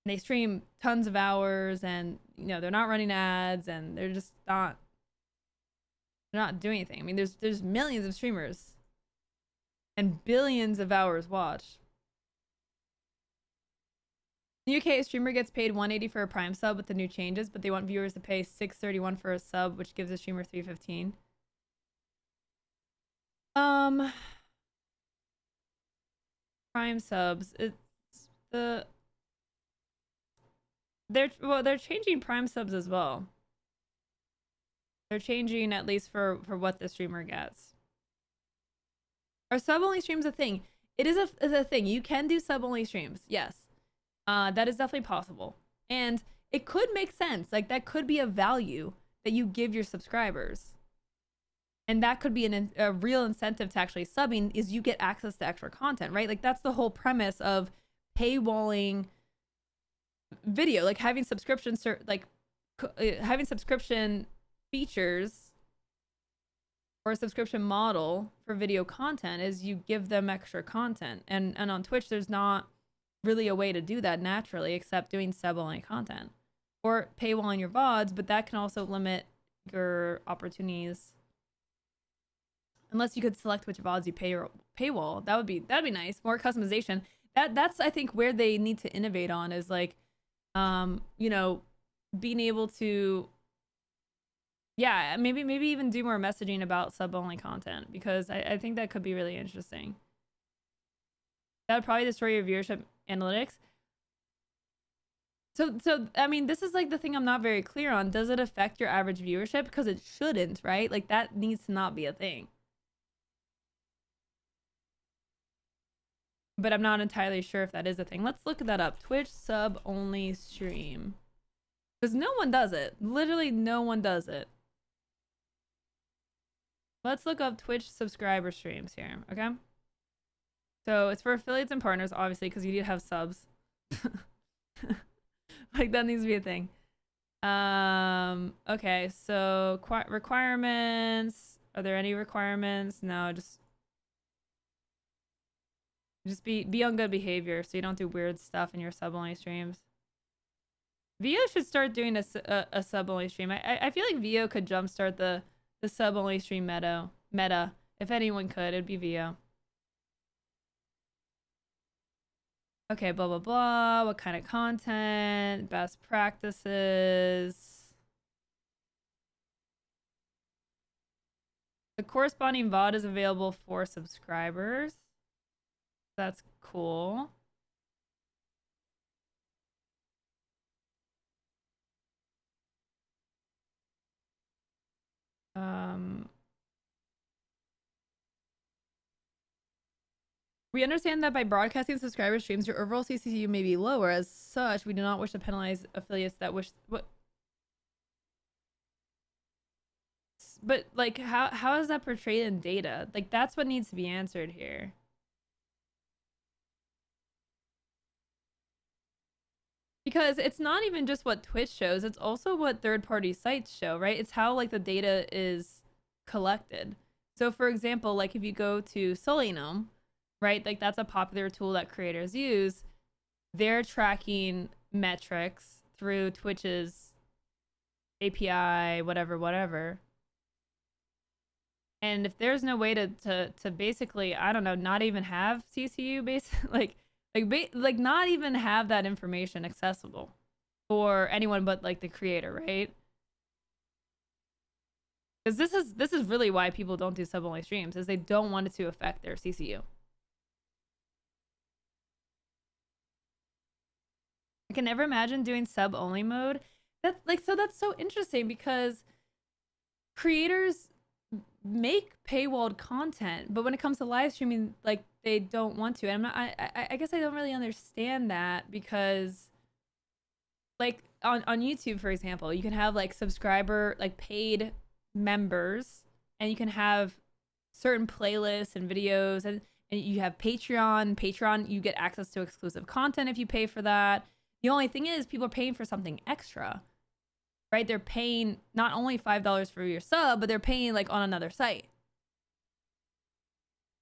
They stream tons of hours, and they're not running ads, and they're just not doing anything. I mean, there's millions of streamers and billions of hours watched. In the UK, a streamer gets paid $180 for a Prime sub with the new changes, but they want viewers to pay $631 for a sub, which gives a streamer $315. Prime subs. They're changing Prime subs as well. They're changing at least for what the streamer gets. Are sub-only streams a thing? It is a thing. You can do sub-only streams. Yes. That is definitely possible. And it could make sense. Like, that could be a value that you give your subscribers. And that could be a real incentive to actually subbing, is you get access to extra content, right? Like, that's the whole premise of paywalling video. Like, having subscription features or a subscription model for video content is you give them extra content. And on Twitch, there's not really a way to do that naturally except doing sub-only content or paywalling your VODs, but that can also limit your opportunities unless you could select which VODs you paywall. That'd be nice. More customization. That's I think where they need to innovate on, is like being able to maybe even do more messaging about sub-only content, because I think that could be really interesting. That would probably destroy your viewership analytics. So I mean, this is like the thing I'm not very clear on. Does it affect your average viewership? Because it shouldn't, right? Like, that needs to not be a thing. But I'm not entirely sure if that is a thing. Let's look that up. Twitch sub-only stream. Because no one does it. Literally no one does it. Let's look up Twitch subscriber streams here, okay? So it's for affiliates and partners, obviously, because you need to have subs. Like, that needs to be a thing. Okay, so requirements. Are there any requirements? No, just be on good behavior so you don't do weird stuff in your sub-only streams. Vio should start doing a sub-only stream. I feel like Vio could jumpstart the sub-only stream meta. If anyone could, it'd be Vio. Okay, blah, blah, blah. What kind of content? Best practices. The corresponding VOD is available for subscribers. That's cool. We understand that by broadcasting subscriber streams, your overall CCU may be lower. As such, we do not wish to penalize affiliates that wish. What? But like, how is that portrayed in data? Like, that's what needs to be answered here. Because it's not even just what Twitch shows; it's also what third-party sites show, right? It's how like the data is collected. So, for example, like if you go to Solinum, right? Like that's a popular tool that creators use. They're tracking metrics through Twitch's API, whatever. And if there's no way to basically, I don't know, not even have CCU based, like not even have that information accessible for anyone but like the creator, right? Because this is really why people don't do sub only streams, is they don't want it to affect their CCU. I can never imagine doing sub only mode. So that's so interesting because creators make paywalled content, but when it comes to live streaming, like they don't want to. And I guess I don't really understand that, because like on YouTube, for example, you can have like subscriber, like paid members, and you can have certain playlists and videos, and you have Patreon, you get access to exclusive content if you pay for that. The only thing is people are paying for something extra, right? They're paying not only $5 for your sub, but they're paying like on another site.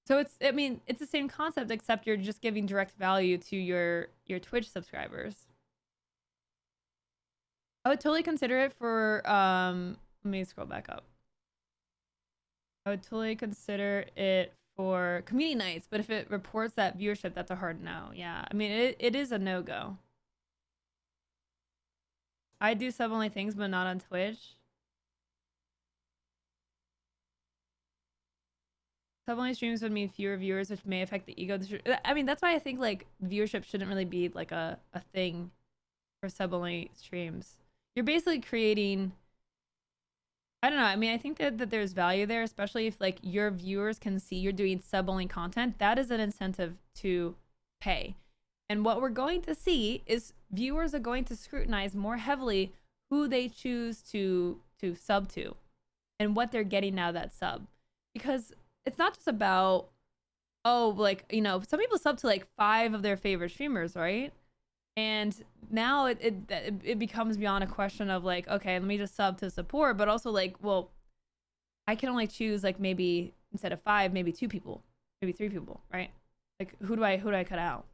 So it's the same concept, except you're just giving direct value to your Twitch subscribers. I would totally consider it for let me scroll back up. I would totally consider it for community nights, but if it reports that viewership, that's a hard no. Yeah, I mean it is a no-go. I do sub only things, but not on Twitch. Sub only streams would mean fewer viewers, which may affect the ego. I mean, that's why I think like viewership shouldn't really be like a thing for sub only streams. You're basically creating, I don't know. I mean, I think that there's value there, especially if like your viewers can see you're doing sub only content. That is an incentive to pay. And what we're going to see is viewers are going to scrutinize more heavily who they choose to sub to and what they're getting out of that sub. Because it's not just about, oh, like, you know, some people sub to like 5 of their favorite streamers, right? And now it becomes beyond a question of like, okay, let me just sub to support, but also like, well, I can only choose like maybe instead of 5, maybe 2 people, maybe 3 people, right? Like who do I cut out?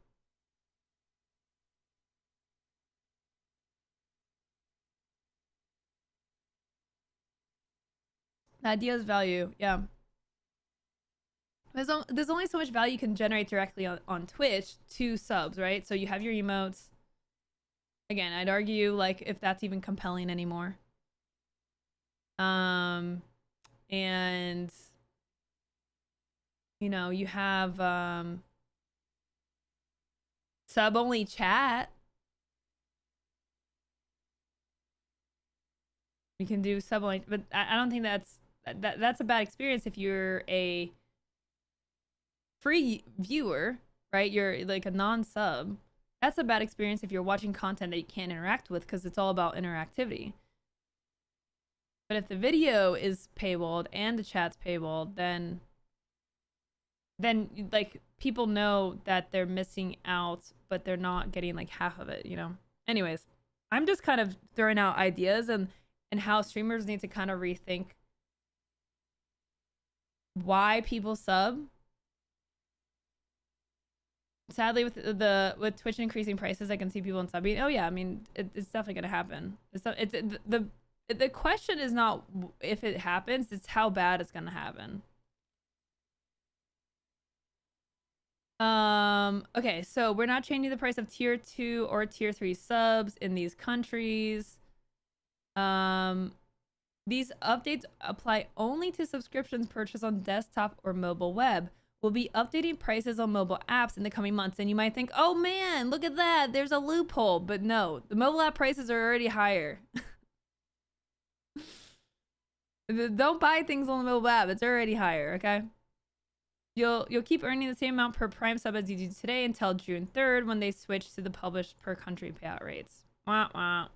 The idea's value, yeah. There's only so much value you can generate directly on Twitch to subs, right? So you have your emotes. Again, I'd argue like if that's even compelling anymore. And you know, you have sub only chat. You can do sub only, but I don't think that's a bad experience if you're a free viewer, right? You're like a non-sub. That's a bad experience if you're watching content that you can't interact with, because it's all about interactivity. But if the video is paywalled and the chat's paywalled, then like people know that they're missing out, but they're not getting like half of it, you know? Anyways, I'm just kind of throwing out ideas and how streamers need to kind of rethink why people sub. Sadly, with Twitch increasing prices, I can see people in subbing. Oh yeah, I mean, it's definitely gonna happen. The question is not if it happens; it's how bad it's gonna happen. Okay, so we're not changing the price of tier 2 or tier 3 subs in these countries. These updates apply only to subscriptions purchased on desktop or mobile web. We'll be updating prices on mobile apps in the coming months, and you might think, oh man, look at that, there's a loophole. But no, the mobile app prices are already higher. Don't buy things on the mobile app, it's already higher, okay? You'll keep earning the same amount per Prime sub as you do today until June 3rd when they switch to the published per country payout rates. Wah, wah.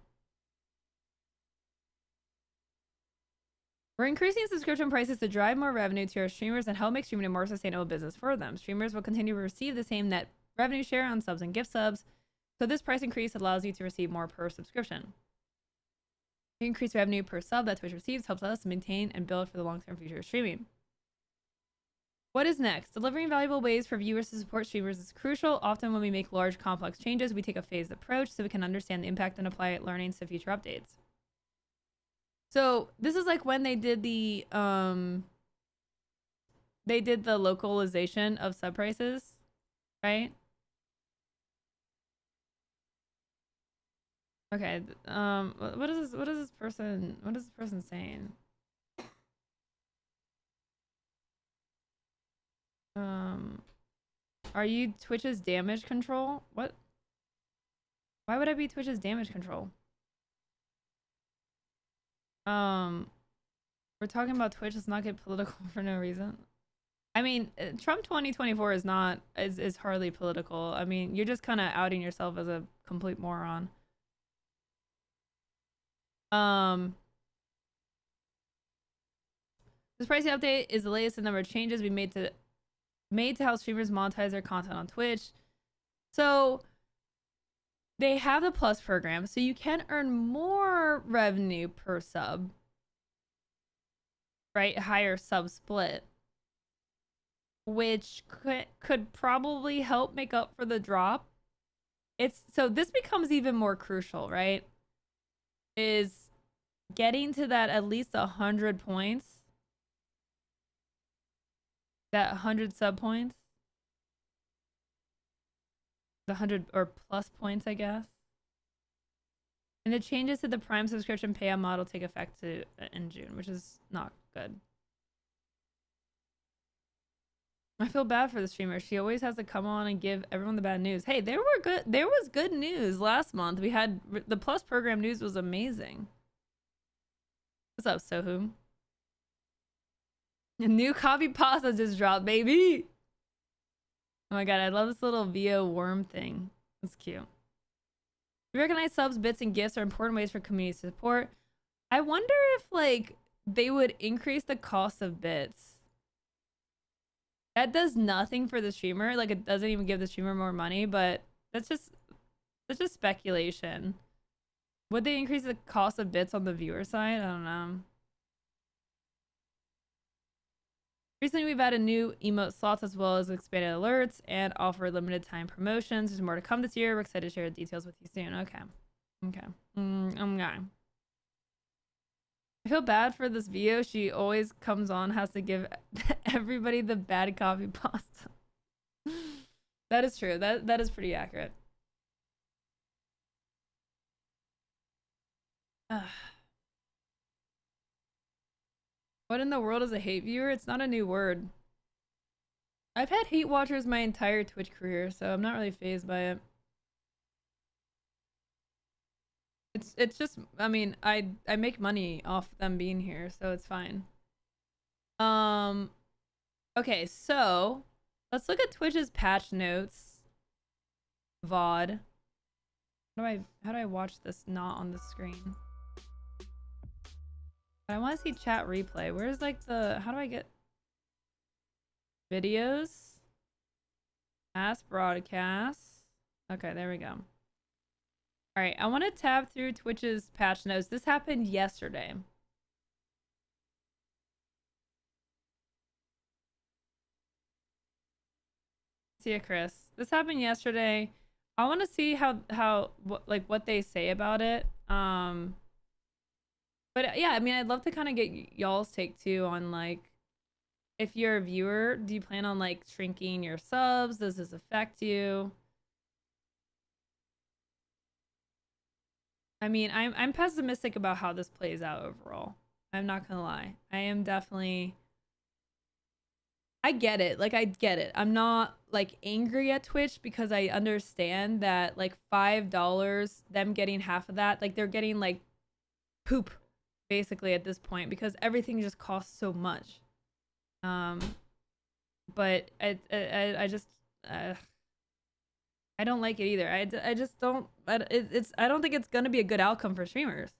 We're increasing subscription prices to drive more revenue to our streamers and help make streaming a more sustainable business for them. Streamers will continue to receive the same net revenue share on subs and gift subs, so this price increase allows you to receive more per subscription. The increased revenue per sub that Twitch receives helps us maintain and build for the long-term future of streaming. What is next? Delivering valuable ways for viewers to support streamers is crucial. Often when we make large, complex changes, we take a phased approach so we can understand the impact and apply learnings to future updates. So this is like when they did the localization of sub prices, right? Okay. What is this person saying? Are you Twitch's damage control? What? Why would I be Twitch's damage control? We're talking about Twitch. Let's not get political for no reason. I mean, Trump 2024 is hardly political. I mean, you're just kind of outing yourself as a complete moron. This pricing update is the latest in number of changes we made to how streamers monetize their content on Twitch. So they have the Plus program, so you can earn more revenue per sub, right? Higher sub split, which could probably help make up for the drop. So this becomes even more crucial, right? Is getting to that at least 100 points. That 100 sub points. The 100 or plus points, I guess. And the changes to the Prime subscription payout model take effect in June, which is not good. I feel bad for the streamer. She always has to come on and give everyone the bad news. Hey, there was good news last month. We had the Plus program news was amazing. What's up, Sohum? A new coffee pasta just dropped, baby. Oh my god, I love this little VO worm thing. That's cute. We recognize subs, bits, and gifts are important ways for community support. I wonder if, like, they would increase the cost of bits. That does nothing for the streamer. Like, it doesn't even give the streamer more money, but that's just speculation. Would they increase the cost of bits on the viewer side? I don't know. Recently, we've added new emote slots as well as expanded alerts and offer limited time promotions. There's more to come this year. We're excited to share the details with you soon. Okay. Okay. Okay. I feel bad for this video. She always comes on, has to give everybody the bad coffee pasta. That is true. That is pretty accurate. What in the world is a hate viewer? It's not a new word. I've had hate watchers my entire Twitch career, so I'm not really fazed by it. It's just, I mean, I make money off them being here, so it's fine. Okay, so let's look at Twitch's patch notes. VOD. How do I watch this not on the screen? I want to see chat replay. Where's like how do I get videos? Past broadcasts. Okay, there we go. All right, I want to tab through Twitch's patch notes. This happened yesterday. See ya, Chris. This happened yesterday. I want to see what they say about it. But yeah, I mean, I'd love to kind of get y'all's take too on, like, if you're a viewer, do you plan on, like, shrinking your subs? Does this affect you? I mean, I'm pessimistic about how this plays out overall. I'm not gonna lie. I am definitely... I get it. Like, I get it. I'm not, like, angry at Twitch because I understand that, like, $5, them getting half of that, like, they're getting, like, poop, basically, at this point, because everything just costs so much. but I just I don't like it either. I just don't. I don't think it's gonna be a good outcome for streamers.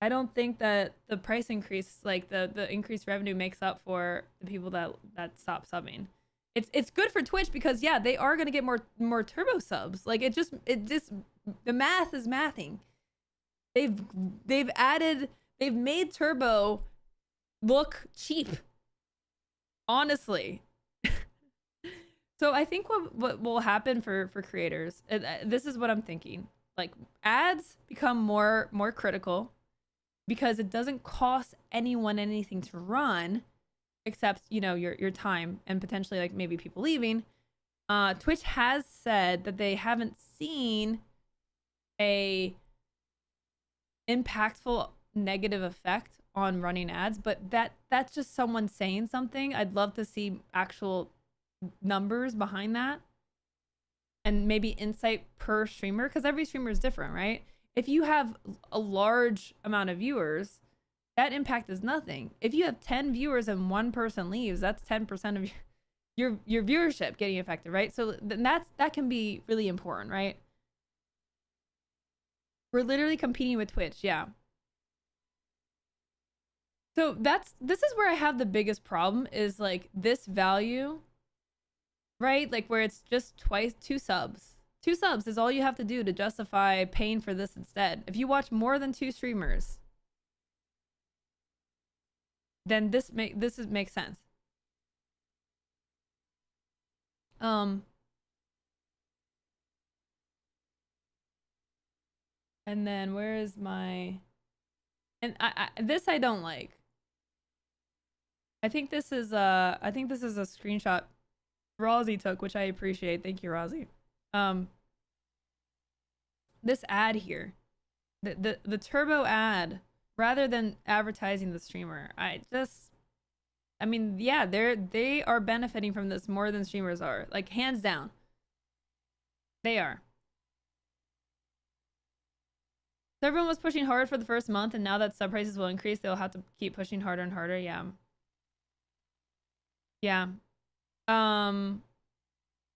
I don't think that the price increase, like the increased revenue, makes up for the people that stop subbing. It's good for Twitch because yeah, they are gonna get more turbo subs. Like it just the math is mathing. They've made turbo look cheap. Honestly. So I think what will happen for creators, this is what I'm thinking. Like ads become more critical because it doesn't cost anyone anything to run except, you know, your time and potentially like maybe people leaving. Twitch has said that they haven't seen a impactful negative effect on running ads, but that's just someone saying something. I'd love to see actual numbers behind that and maybe insight per streamer, because every streamer is different, right? If you have a large amount of viewers, that impact is nothing. If you have 10 viewers and one person leaves, that's 10% of your viewership getting affected, right? So then that can be really important, right? We're literally competing with Twitch, yeah. So this is where I have the biggest problem, is like this value, right? Like where it's just two subs. 2 subs is all you have to do to justify paying for this instead. If you watch more than 2 streamers, then this makes sense. And then where is my, and this I don't like. I think this is a screenshot Rozzy took, which I appreciate. Thank you, Rozzy. This ad here, the turbo ad, rather than advertising the streamer, I mean, yeah, they are benefiting from this more than streamers are, like hands down. They are. So everyone was pushing hard for the first month, and now that sub prices will increase, they'll have to keep pushing harder and harder. Yeah. Yeah. I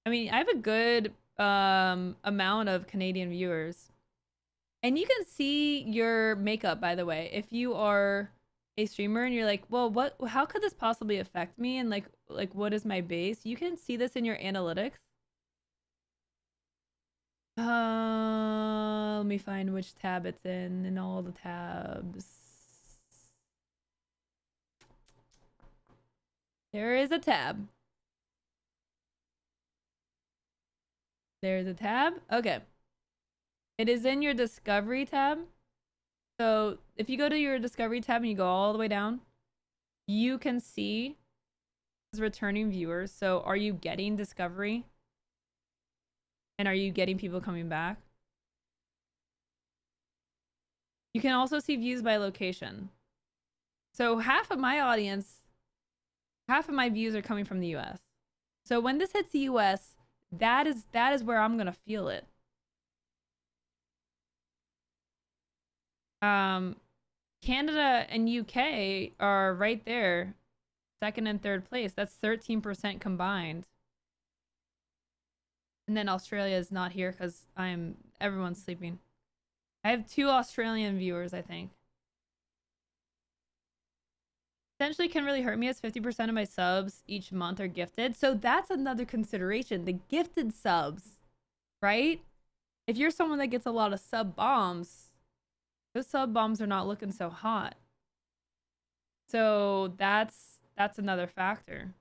mean, I have a good amount of Canadian viewers. And you can see your makeup, by the way. If you are a streamer and you're like, well, how could this possibly affect me? And like what is my base? You can see this in your analytics. Let me find which tab it's in all the tabs. There is a tab. There's a tab. Okay. It is in your discovery tab. So if you go to your discovery tab and you go all the way down, you can see returning viewers. So are you getting discovery? And are you getting people coming back? You can also see views by location. So half of my audience, half of my views are coming from the US. So when this hits the US, that is where I'm gonna feel it. Canada and UK are right there, 2nd and 3rd place. That's 13% combined. And then Australia is not here because everyone's sleeping. I have 2 Australian viewers, I think. Essentially can really hurt me as 50% of my subs each month are gifted. So that's another consideration, the gifted subs, right? If you're someone that gets a lot of sub bombs, those sub bombs are not looking so hot. So that's another factor.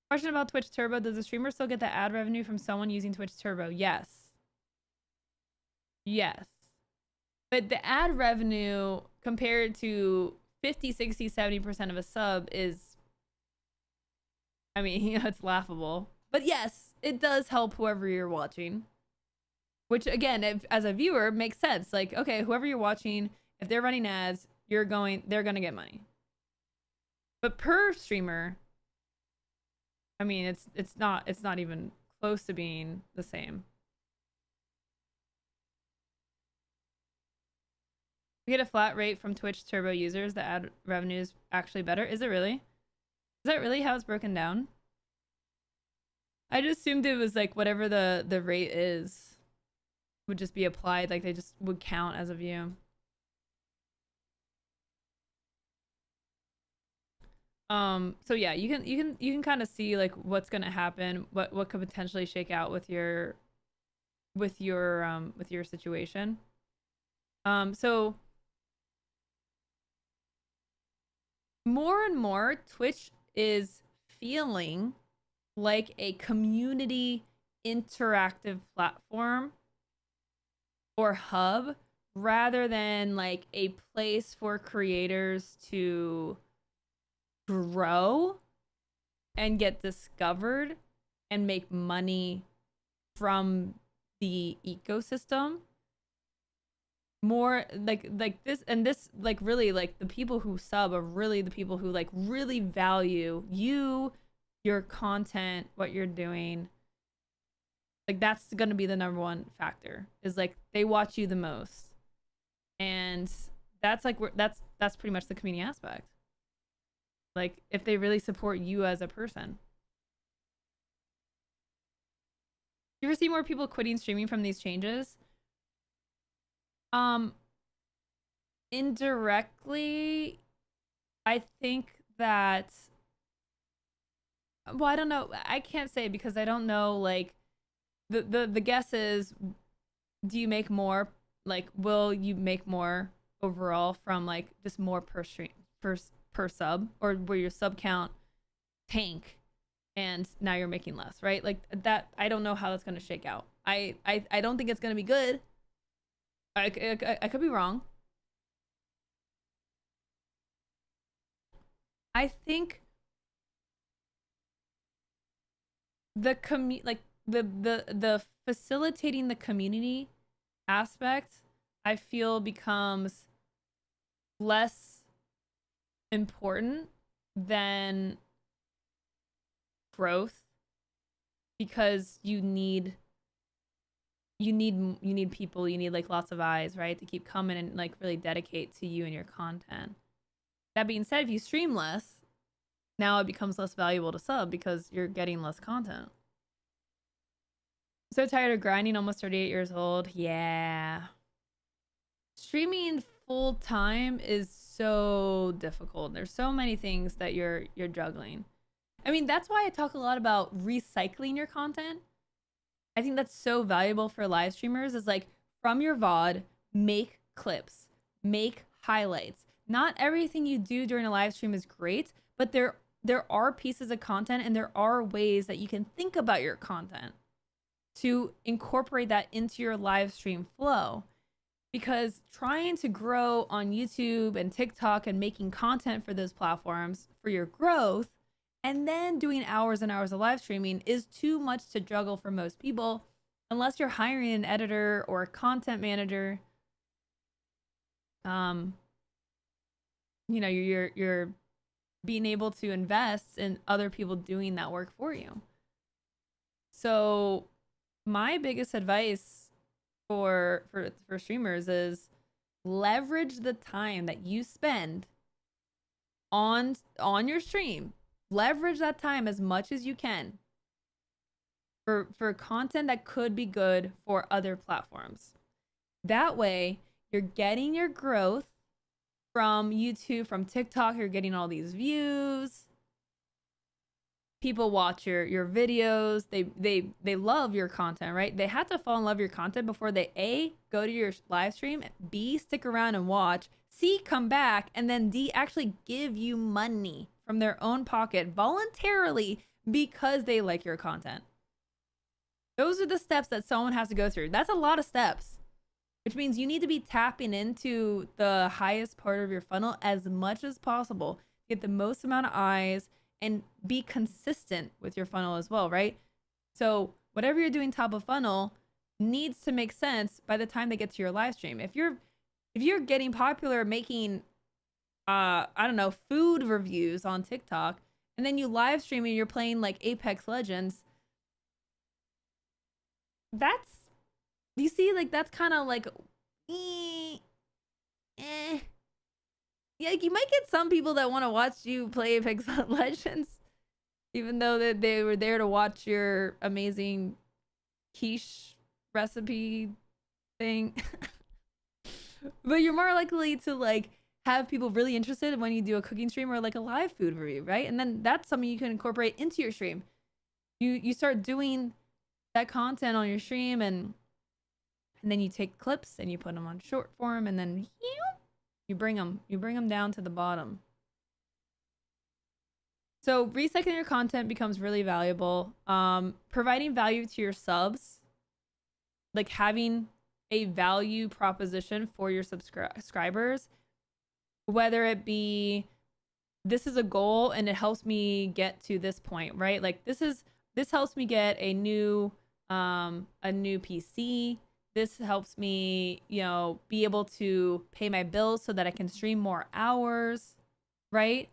Question about Twitch Turbo. Does the streamer still get the ad revenue from someone using Twitch Turbo? Yes. Yes. But the ad revenue compared to 50, 60, 70% of a sub is, I mean, you know, it's laughable. But yes, it does help whoever you're watching. Which again, as a viewer, makes sense. Like, okay, whoever you're watching, if they're running ads, they're gonna get money. But per streamer, I mean, it's not even close to being the same. We get a flat rate from Twitch Turbo users. The ad revenue is actually better. Is it really? Is that really how it's broken down? I just assumed it was like whatever the rate is would just be applied. Like they just would count as a view. So yeah, you can kind of see like what's gonna happen, what could potentially shake out with your situation. So more and more Twitch is feeling like a community interactive platform or hub rather than like a place for creators to grow and get discovered and make money from the ecosystem. More like this, and this like really like the people who sub are really the people who like really value you, your content, what you're doing. Like that's going to be the number one factor, is like they watch you the most. And that's like that's pretty much the community aspect. Like if they really support you as a person. You ever see more people quitting streaming from these changes? Indirectly, I think that, well, I don't know. I can't say because I don't know, like, the guess is, do you make more? Like, will you make more overall from, like, just more per stream, per sub? Or will your sub count tank and now you're making less, right? Like, that, I don't know how that's going to shake out. I don't think it's going to be good. I could be wrong. I think the facilitating the community aspect, I feel becomes less important than growth, because you need people, you need like lots of eyes, right, to keep coming and like really dedicate to you and your content. That being said, if you stream less, now it becomes less valuable to sub because you're getting less content. So tired of grinding, almost 38 years old. Yeah. Streaming full time is so difficult. There's so many things that you're juggling. I mean, that's why I talk a lot about recycling your content. I think that's so valuable for live streamers, is like from your VOD, make clips, make highlights. Not everything you do during a live stream is great, but there are pieces of content and there are ways that you can think about your content to incorporate that into your live stream flow. Because trying to grow on YouTube and TikTok and making content for those platforms for your growth, and then doing hours and hours of live streaming is too much to juggle for most people, unless you're hiring an editor or a content manager. You know, you're being able to invest in other people doing that work for you. So my biggest advice for streamers is leverage the time that you spend on your stream. Leverage that time as much as you can for content that could be good for other platforms. That way, you're getting your growth from YouTube, from TikTok. You're getting all these views. People watch your videos. They love your content, right? They have to fall in love with your content before they A, go to your live stream, B, stick around and watch, C, come back, and then D, actually give you money from their own pocket voluntarily because they like your content. Those are the steps that someone has to go through. That's a lot of steps, which means you need to be tapping into the highest part of your funnel as much as possible, get the most amount of eyes, and be consistent with your funnel as well, right? So whatever you're doing top of funnel needs to make sense by the time they get to your live stream. If you're getting popular making I don't know, food reviews on TikTok, and then you live stream and you're playing like Apex Legends, that's, you see, like that's kind of like yeah, like, you might get some people that want to watch you play Apex Legends, even though that they were there to watch your amazing quiche recipe thing. But you're more likely to like have people really interested when you do a cooking stream or like a live food review, right? And then that's something you can incorporate into your stream. You start doing that content on your stream, and then you take clips and you put them on short form, and then you bring them down to the bottom. So recycling your content becomes really valuable. Providing value to your subs, like having a value proposition for your subscribers, whether it be this is a goal and it helps me get to this point, right? Like this helps me get a new PC. This helps me, you know, be able to pay my bills so that I can stream more hours, right?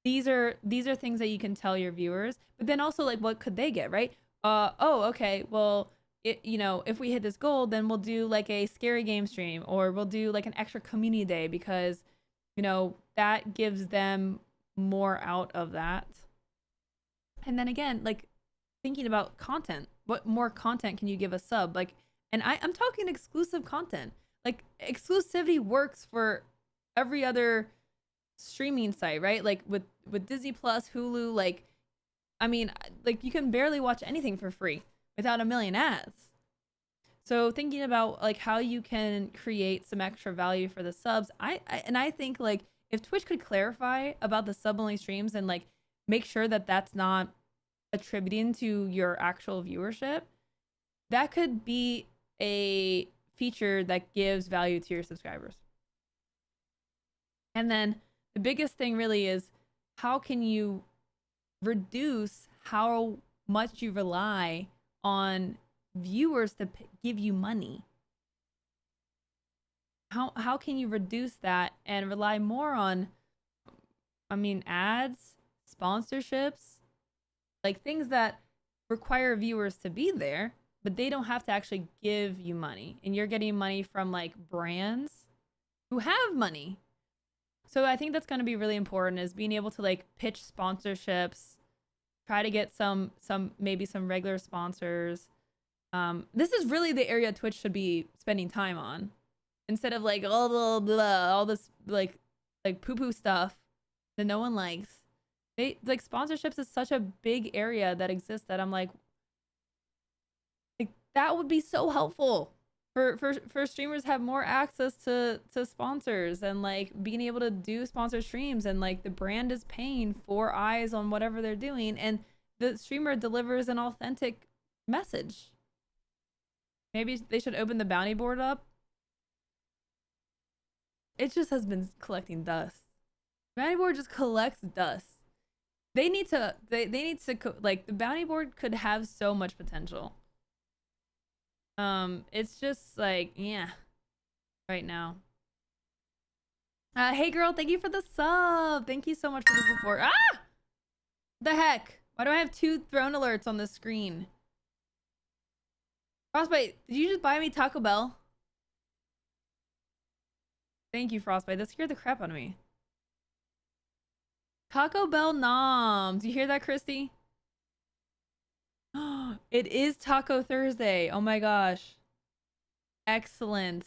These are things that you can tell your viewers, but then also like what could they get, right? Oh, okay, well, you know, if we hit this goal, then we'll do like a scary game stream, or we'll do like an extra community day, because, you know, that gives them more out of that. And then again, like thinking about content, what more content can you give a sub? Like, and I'm talking exclusive content. Like exclusivity works for every other streaming site, right? Like with Disney Plus, Hulu, like, I mean, like you can barely watch anything for free without a million ads. So thinking about like how you can create some extra value for the subs, I think like if Twitch could clarify about the sub only streams and like make sure that that's not attributing to your actual viewership, that could be a feature that gives value to your subscribers. And then the biggest thing really is, how can you reduce how much you rely on viewers to give you money? How can you reduce that and rely more on, I mean, ads, sponsorships, like things that require viewers to be there, but they don't have to actually give you money, and you're getting money from like brands who have money. So I think that's going to be really important, is being able to like pitch sponsorships, try to get some maybe some regular sponsors. This is really the area Twitch should be spending time on, instead of like all this like poo-poo stuff that no one likes. They like, sponsorships is such a big area that exists that I'm like that would be so helpful for streamers to have more access to sponsors, and like being able to do sponsor streams, and like the brand is paying for eyes on whatever they're doing, and the streamer delivers an authentic message. Maybe they should open the bounty board up. It just has been collecting dust. Bounty board just collects dust. They need to like, the bounty board could have so much potential. It's just like, yeah, right now. Hey girl, thank you for the sub. Thank you so much for the support. Ah! The heck? Why do I have 2 throne alerts on the screen? Frostbite, did you just buy me Taco Bell? Thank you, Frostbite. That scared the crap out of me. Taco Bell noms. You hear that, Christy? It is Taco Thursday. Oh my gosh. Excellent.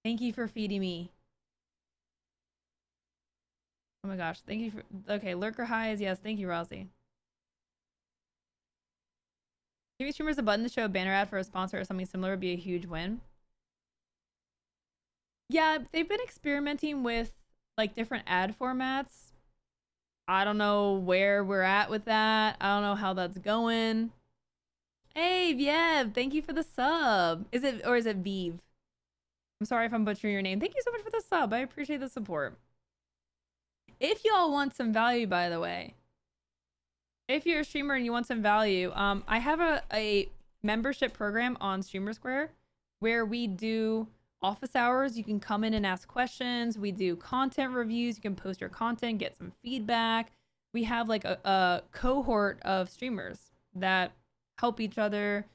Thank you for feeding me. Oh my gosh. Thank you for... Okay, lurker highs. Yes, thank you, Rosie. Giving streamers a button to show a banner ad for a sponsor or something similar would be a huge win. Yeah, they've been experimenting with like different ad formats. I don't know where we're at with that. I don't know how that's going. Hey, Viev, thank you for the sub. Is it Vive? I'm sorry if I'm butchering your name. Thank you so much for the sub. I appreciate the support. If y'all want some value, by the way, if you're a streamer and you want some value, I have a membership program on Streamer Square where we do office hours. You can come in and ask questions. We do content reviews. You can post your content, get some feedback. We have like a cohort of streamers that help each other,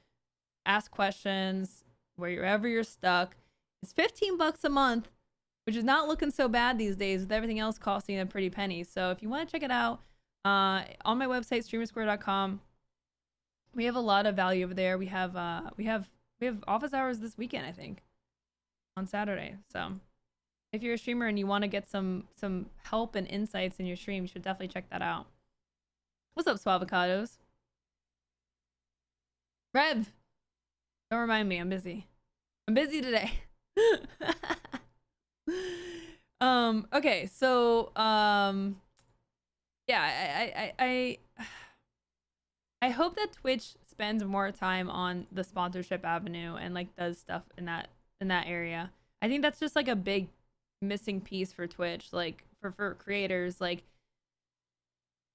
ask questions wherever you're stuck. It's $15 a month, which is not looking so bad these days with everything else costing a pretty penny. So if you want to check it out, on my website, streamersquare.com, we have a lot of value over there. We have office hours this weekend, I think, on Saturday. So if you're a streamer and you want to get some help and insights in your stream, you should definitely check that out. What's up, Swavocados? Rev, don't remind me, I'm busy. I'm busy today. Okay, so yeah, I hope that Twitch spends more time on the sponsorship avenue and like does stuff in that area. I think that's just like a big missing piece for Twitch, like for creators. Like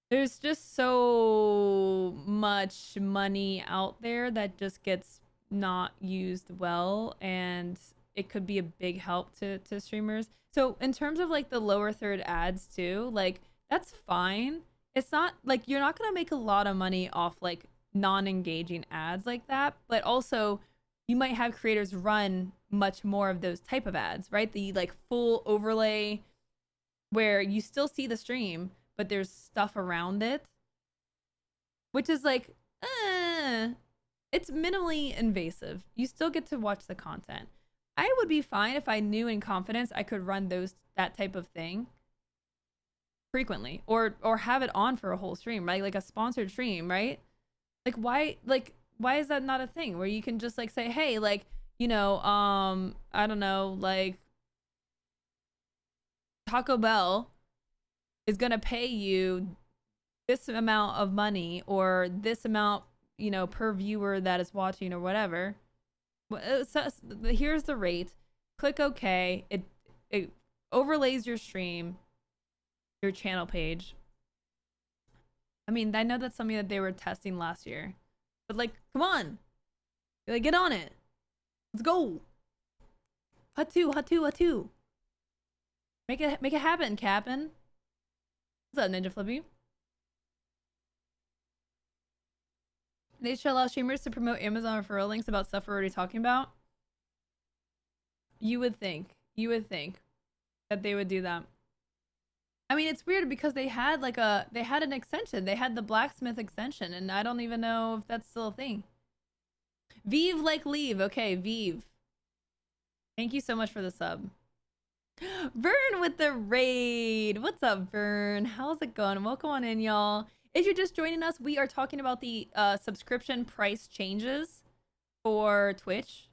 there's just so much money out there that just gets not used well, and it could be a big help to streamers. So in terms of like the lower third ads too, like that's fine. It's not like you're not gonna make a lot of money off like non-engaging ads like that, but also you might have creators run much more of those type of ads, right? The like full overlay where you still see the stream, but there's stuff around it, which is like, it's minimally invasive. You still get to watch the content. I would be fine if I knew in confidence I could run that type of thing frequently, or have it on for a whole stream, right? Like a sponsored stream, right? Like why is that not a thing where you can just like say, hey, like, you know, I don't know, like Taco Bell is gonna pay you this amount of money or this amount, you know, per viewer that is watching or whatever. So here's the rate. Click OK. It overlays your stream, your channel page. I mean, I know that's something that they were testing last year, but like, come on, like, get on it. Let's go. Hatu. Make it happen, Cap'n. What's up, Ninja Flippy? They should allow streamers to promote Amazon referral links about stuff we're already talking about. You would think that they would do that. I mean, it's weird because they had an extension. They had the blacksmith extension, and I don't even know if that's still a thing. Vive like leave. Okay, Vive. Thank you so much for the sub. Vern with the raid. What's up, Vern? How's it going? Welcome on in, y'all. If you're just joining us, we are talking about the subscription price changes for Twitch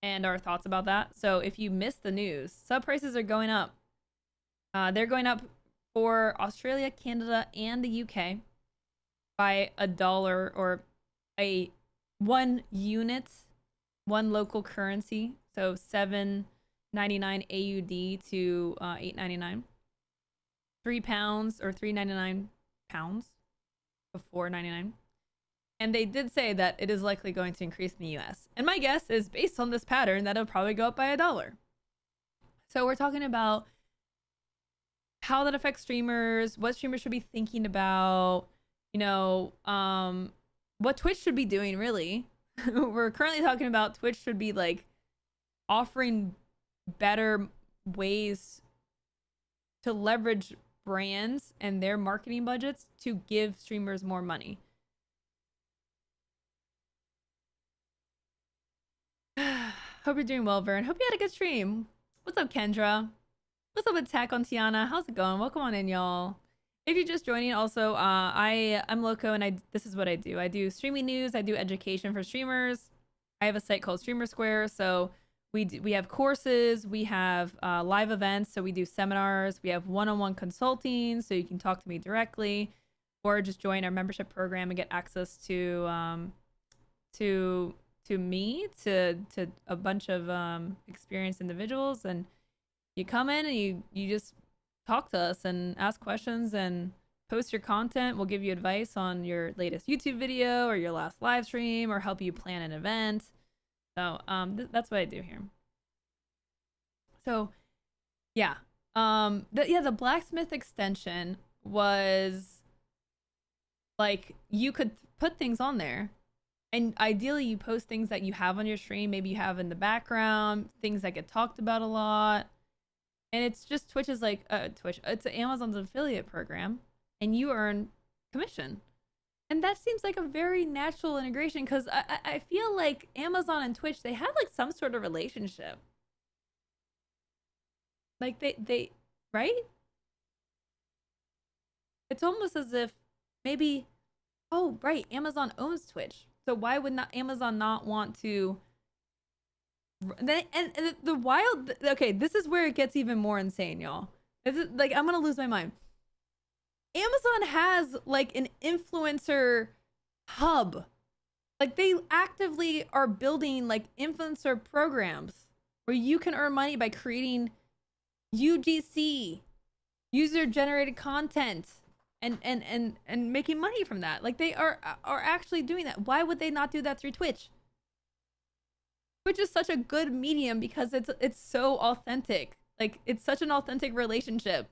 and our thoughts about that. So if you missed the news, sub prices are going up. They're going up for Australia, Canada, and the UK by $1 or one unit, one local currency. So $7.99 AUD to $8.99. £3 or £3.99 to $4.99. And they did say that it is likely going to increase in the US. And my guess is based on this pattern that it'll probably go up by $1. So we're talking about how that affects streamers, what streamers should be thinking about, you know, what Twitch should be doing, really. We're currently talking about Twitch should be like offering better ways to leverage brands and their marketing budgets to give streamers more money. Hope you're doing well, Vern. Hope you had a good stream. What's up, Kendra? What's up, Attack on Tiana? How's it going? Welcome on in, y'all. If you're just joining, also, I'm Loco, and this is what I do. I do streaming news. I do education for streamers. I have a site called Streamer Square, so we have courses, we have live events, so we do seminars, we have one-on-one consulting, so you can talk to me directly, or just join our membership program and get access to me, to a bunch of experienced individuals, and you come in and you just talk to us and ask questions and post your content. We'll give you advice on your latest YouTube video or your last live stream, or help you plan an event. So that's what I do here. So yeah, the blacksmith extension was like, you could put things on there, and ideally you post things that you have on your stream, maybe you have in the background, things that get talked about a lot. And it's just Twitch's like Twitch. It's Amazon's affiliate program, and you earn commission. And that seems like a very natural integration because I feel like Amazon and Twitch, they have like some sort of relationship. Like they right? It's almost as if maybe, oh right, Amazon owns Twitch. So why would not Amazon not want to? And the wild, okay, this is where it gets even more insane, y'all. This is like, I'm gonna lose my mind. Amazon has like an influencer hub. Like they actively are building like influencer programs where you can earn money by creating UGC, user generated content, and making money from that. Like they are actually doing that. Why would they not do that through Twitch? Twitch is such a good medium because it's so authentic. Like it's such an authentic relationship.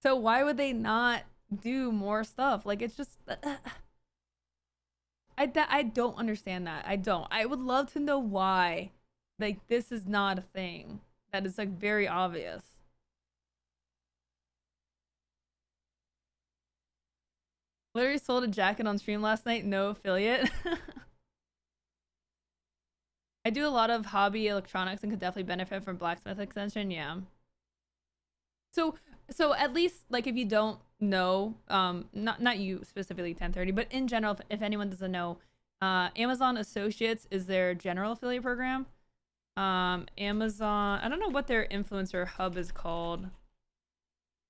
So why would they not do more stuff? Like it's just I don't understand that. I don't. I would love to know why like this is not a thing. That is like very obvious. Literally sold a jacket on stream last night, no affiliate. I do a lot of hobby electronics and could definitely benefit from blacksmith extension, yeah. So at least like if you don't know, not you specifically 1030, but in general, if anyone doesn't know, Amazon Associates is their general affiliate program. Amazon, I don't know what their influencer hub is called.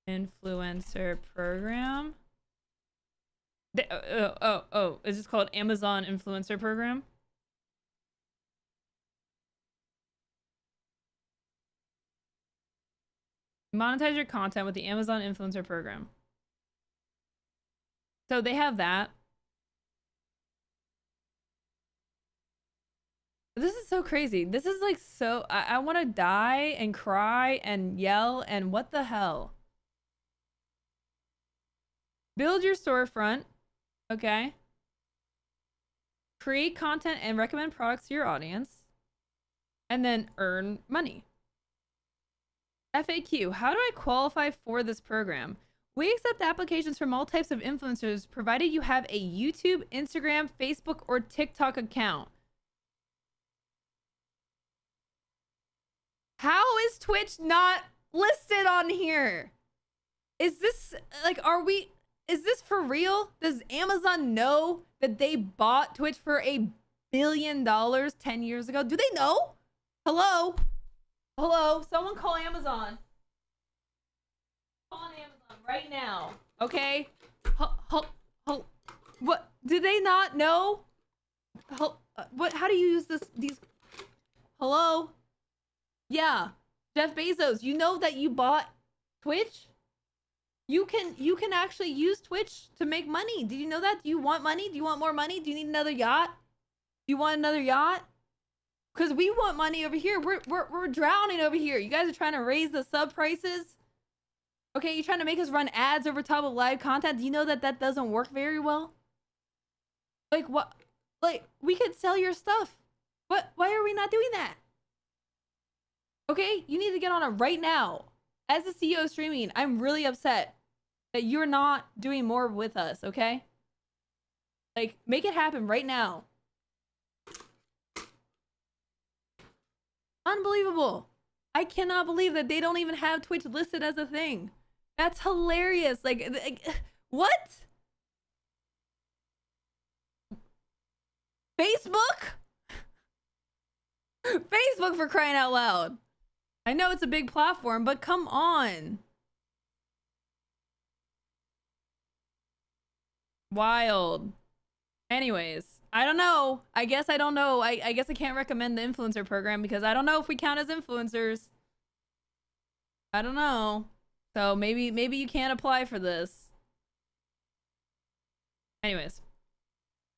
Influencer program. Is this called Amazon Influencer Program? Monetize your content with the Amazon Influencer Program. So they have that. This is so crazy. This is like so... I want to die and cry and yell and what the hell? Build your storefront. Okay. Create content and recommend products to your audience. And then earn money. FAQ, how do I qualify for this program? We accept applications from all types of influencers, provided you have a YouTube, Instagram, Facebook, or TikTok account. How is Twitch not listed on here? Is this, like, is this for real? Does Amazon know that they bought Twitch for $1 billion 10 years ago? Do they know? Hello? Hello? Someone call Amazon. Call Amazon right now. Okay? What? Do they not know? What? How do you use these? Hello? Yeah. Jeff Bezos, you know that you bought Twitch? You can actually use Twitch to make money. Did you know that? Do you want money? Do you want more money? Do you need another yacht? Do you want another yacht? Because we want money over here. We're drowning over here. You guys are trying to raise the sub prices. Okay, you're trying to make us run ads over top of live content. Do you know that that doesn't work very well? Like what? Like we could sell your stuff. But why are we not doing that? Okay, you need to get on it right now. As the CEO of streaming, I'm really upset that you're not doing more with us, okay? Like, make it happen right now. Unbelievable. I cannot believe that they don't even have Twitch listed as a thing. That's hilarious. Like what? Facebook? Facebook, for crying out loud. I know it's a big platform, but come on. Wild. Anyways, I don't know. I guess I don't know. I guess I can't recommend the influencer program because I don't know if we count as influencers. I don't know. So maybe you can't apply for this. Anyways.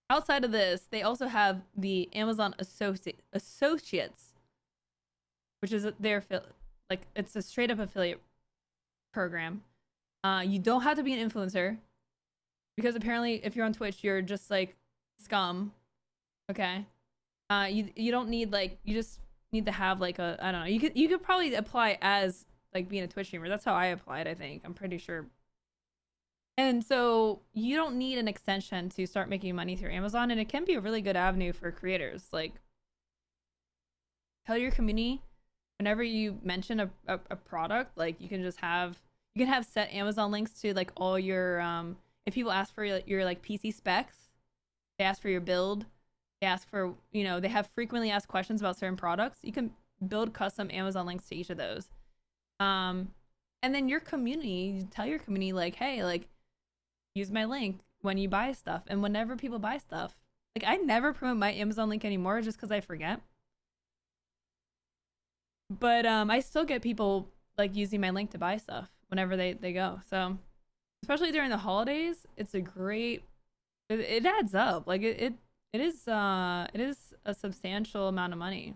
Outside of this, they also have the Amazon Associates, which is their like it's a straight up affiliate program. You don't have to be an influencer because apparently if you're on Twitch, you're just like scum. Okay. You don't need like, you just need to have like a, I don't know. You could probably apply as like being a Twitch streamer. That's how I applied, I think. I'm pretty sure. And so you don't need an extension to start making money through Amazon, and it can be a really good avenue for creators. Like, tell your community whenever you mention a product, like you can have set Amazon links to like all your if people ask for your like PC specs, they ask for your build, they ask for, you know, they have frequently asked questions about certain products, you can build custom Amazon links to each of those. And then your community, you tell your community like, hey, like, use my link when you buy stuff. And whenever people buy stuff, like, I never promote my Amazon link anymore just because I forget. But I still get people like using my link to buy stuff whenever they go. So especially during the holidays, it's a great, it adds up. Like it is a substantial amount of money.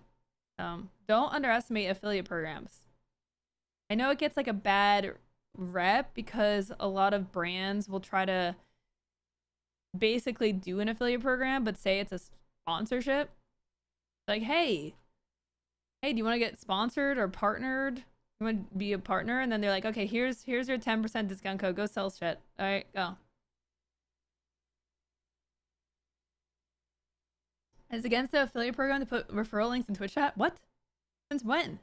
Don't underestimate affiliate programs. I know it gets like a bad rep because a lot of brands will try to basically do an affiliate program but say it's a sponsorship. Like, hey, do you want to get sponsored or partnered? You want to be a partner? And then they're like, okay, here's your 10% discount code. Go sell shit. All right, go. It's against the affiliate program to put referral links in Twitch chat? What? Since when?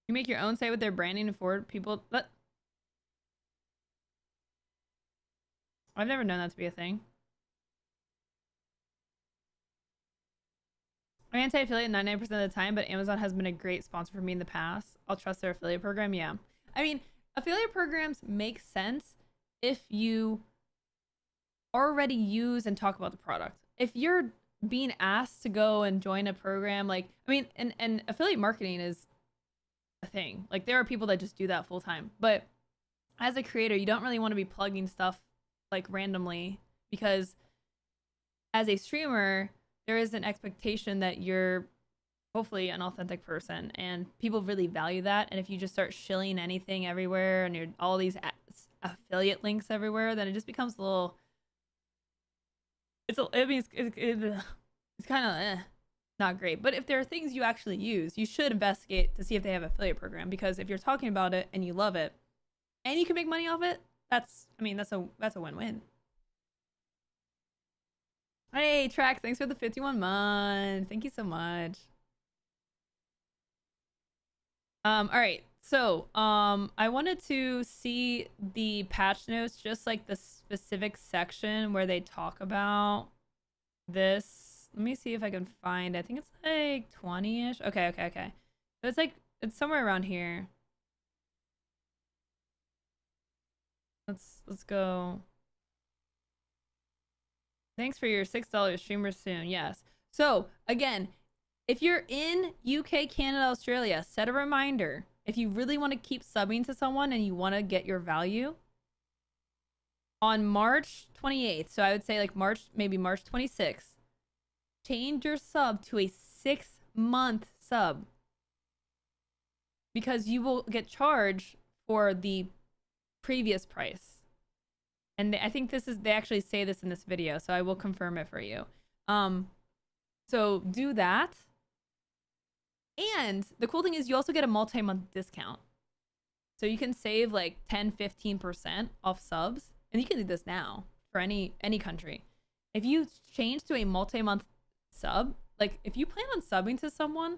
You make your own site with their branding and forward people. What? I've never known that to be a thing. I'm anti-affiliate 99% of the time, but Amazon has been a great sponsor for me in the past. I'll trust their affiliate program. Yeah. I mean, affiliate programs make sense if you already use and talk about the product. If you're being asked to go and join a program, like, I mean, and affiliate marketing is a thing. Like, there are people that just do that full time. But as a creator, you don't really want to be plugging stuff like randomly, because as a streamer, there is an expectation that you're hopefully an authentic person, and people really value that. And if you just start shilling anything everywhere and you're all these affiliate links everywhere, then it just becomes a little, it's kind of not great. But if there are things you actually use, you should investigate to see if they have an affiliate program, because if you're talking about it and you love it and you can make money off it, that's a win-win. Hey, Trax, thanks for the 51 months. Thank you so much. All right. So, I wanted to see the patch notes, just like the specific section where they talk about this. Let me see if I can find, I think it's like 20-ish. Okay. So it's somewhere around here. Let's go. Thanks for your $6 streamer soon. Yes. So again, if you're in UK, Canada, Australia, set a reminder. If you really want to keep subbing to someone and you want to get your value, on March 28th, so I would say like maybe March 26th, change your sub to a 6-month sub, because you will get charged for the previous price. And I think they actually say this in this video, so I will confirm it for you. So do that. And the cool thing is you also get a multi-month discount. So you can save like 10-15% off subs. And you can do this now for any country. If you change to a multi-month sub, like if you plan on subbing to someone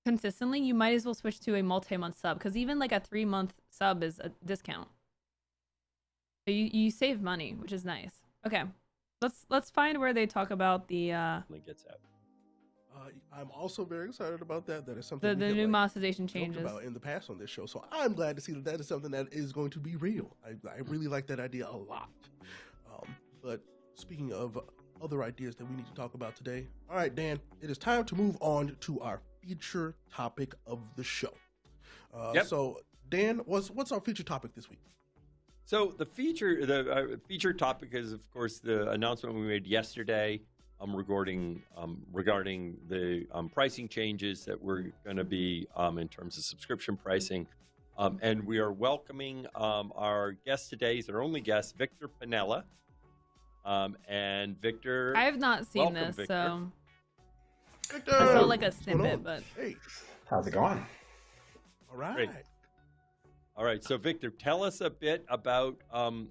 consistently, you might as well switch to a multi-month sub, because even like a 3-month sub is a discount. So you save money, which is nice. Okay, let's find where they talk about the link gets out. I'm also very excited about that. That is something the new monetization changes about in the past on this show. So I'm glad to see that is something that is going to be real. I really like that idea a lot. But speaking of other ideas that we need to talk about today, all right, Dan, it is time to move on to our feature topic of the show. So Dan, what's our feature topic this week? So the feature topic is, of course, the announcement we made yesterday regarding the pricing changes that we're going to be in terms of subscription pricing. And we are welcoming our guest today. He's our only guest, Victor Piniella. And Victor, I have not seen this, Victor. Victor, I saw like a what's going snippet, on? but Hey, How's it going? all right. Great. All right, so Victor, tell us a bit about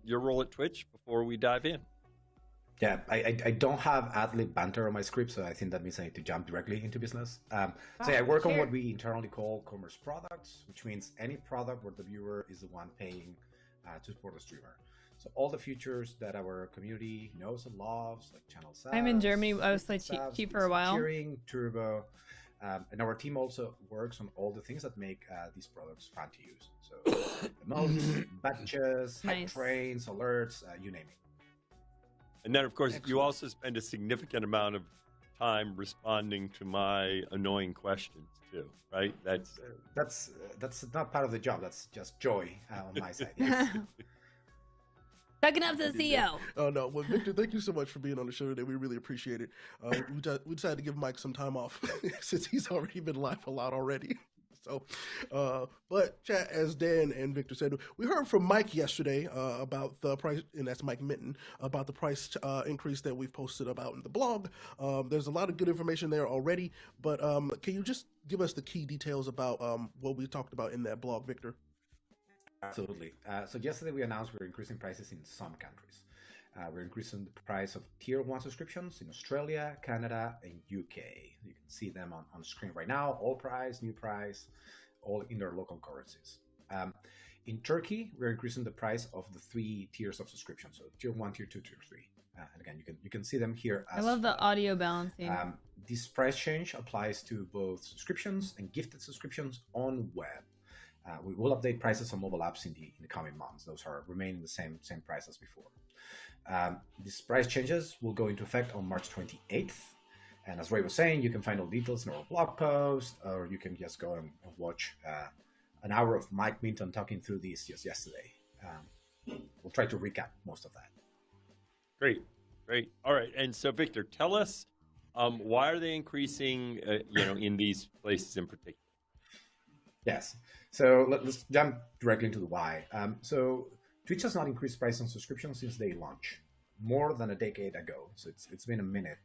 your role at Twitch before we dive in. Yeah, I don't have ad-lib banter on my script, so I think that means I need to jump directly into business. So I work on what we internally call commerce products, which means any product where the viewer is the one paying to support the streamer. So all the features that our community knows and loves, like channel subs. I'm in Germany. I was like subs, cheap for a while. Tiering, Turbo, and our team also works on all the things that make these products fun to use. So emotes, badges, hype Nice. trains, alerts, you name it. And then, of course, you Excellent. also spend a significant amount of time responding to my annoying questions too, right? That's not part of the job. That's just joy on my side. Yes. Talking up to the CEO. Oh no, well, Victor, thank you so much for being on the show today. We really appreciate it. We decided to give Mike some time off since he's already been live a lot already. So, but chat, as Dan and Victor said, we heard from Mike yesterday about the price, and that's Mike Minton, about the price increase that we've posted about in the blog. There's a lot of good information there already, but can you just give us the key details about what we talked about in that blog, Victor? Absolutely. So yesterday we announced we're increasing prices in some countries. We're increasing the price of Tier 1 subscriptions in Australia, Canada, and UK. You can see them on screen right now. All price, new price, all in their local currencies. In Turkey, we're increasing the price of the 3 tiers of subscription. So Tier 1, Tier 2, Tier 3. And again, you can see them here. I love the audio balancing. This price change applies to both subscriptions and gifted subscriptions on web. We will update prices on mobile apps in the coming months. Those are remaining the same price as before. These price changes will go into effect on March 28th. And as Ray was saying, you can find all details in our blog post, or you can just go and watch an hour of Mike Minton talking through these just yesterday. We'll try to recap most of that. Great. All right, and so Victor, tell us why are they increasing? In these places in particular. Yes. So let's jump directly into the why. So Twitch has not increased price on subscriptions since they launched, more than a decade ago. So it's been a minute.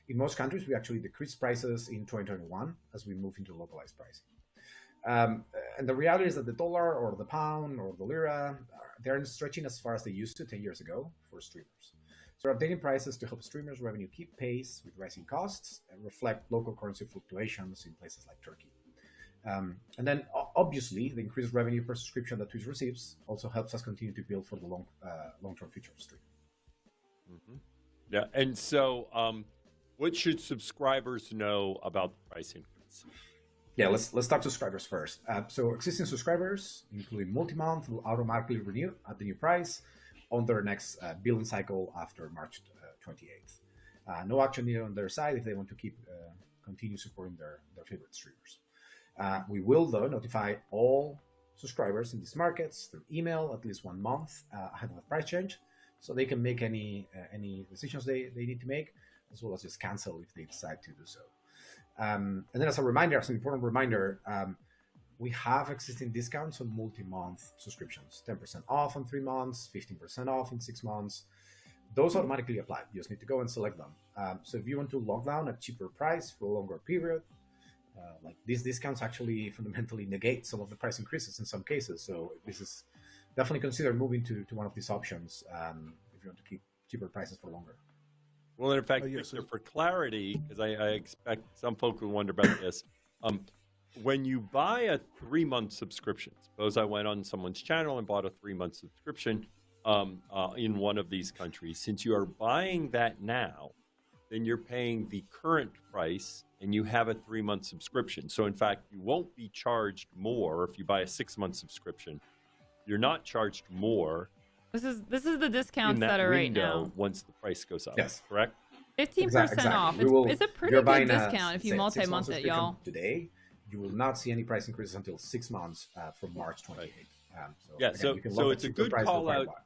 In most countries, we actually decreased prices in 2021 as we move into localized pricing. And the reality is that the dollar or the pound or the lira, they're stretching as far as they used to 10 years ago for streamers. So we're updating prices to help streamers' revenue keep pace with rising costs and reflect local currency fluctuations in places like Turkey. And then obviously the increased revenue per subscription that Twitch receives also helps us continue to build for the long-term future of streaming. Mm-hmm. Yeah, and so what should subscribers know about the price increase? Yeah, let's talk subscribers first. So existing subscribers, including multi-month, will automatically renew at the new price on their next billing cycle after March 28th. No action needed on their side if they want to continue supporting their favorite streamers. We will, though, notify all subscribers in these markets through email at least 1 month ahead of the price change, so they can make any decisions they need to make, as well as just cancel if they decide to do so. And then as an important reminder, we have existing discounts on multi-month subscriptions, 10% off on 3 months, 15% off in 6 months. Those automatically apply. You just need to go and select them. So if you want to lock down a cheaper price for a longer period, like these discounts actually fundamentally negate some of the price increases in some cases. So this is definitely consider moving to one of these options if you want to keep cheaper prices for longer. Well, in fact, yes, Victor, for clarity, because I expect some folk will wonder about this, when you buy a 3-month subscription, suppose I went on someone's channel and bought a 3-month subscription in one of these countries, since you are buying that now, then you're paying the current price and you have a 3-month subscription. So in fact, you won't be charged more if you buy a 6-month subscription. You're not charged more This is the discounts in that that are right window now. once the price goes up. Yes. Correct? 15% Exactly. off. It's a If pretty you're good buying discount if you say, multi-month 6-month it, subscription y'all. Today, you will not see any price increases until 6 months from March 28th. Yeah, again, so- you can so lock it's a cheaper good price for call quite a out. while.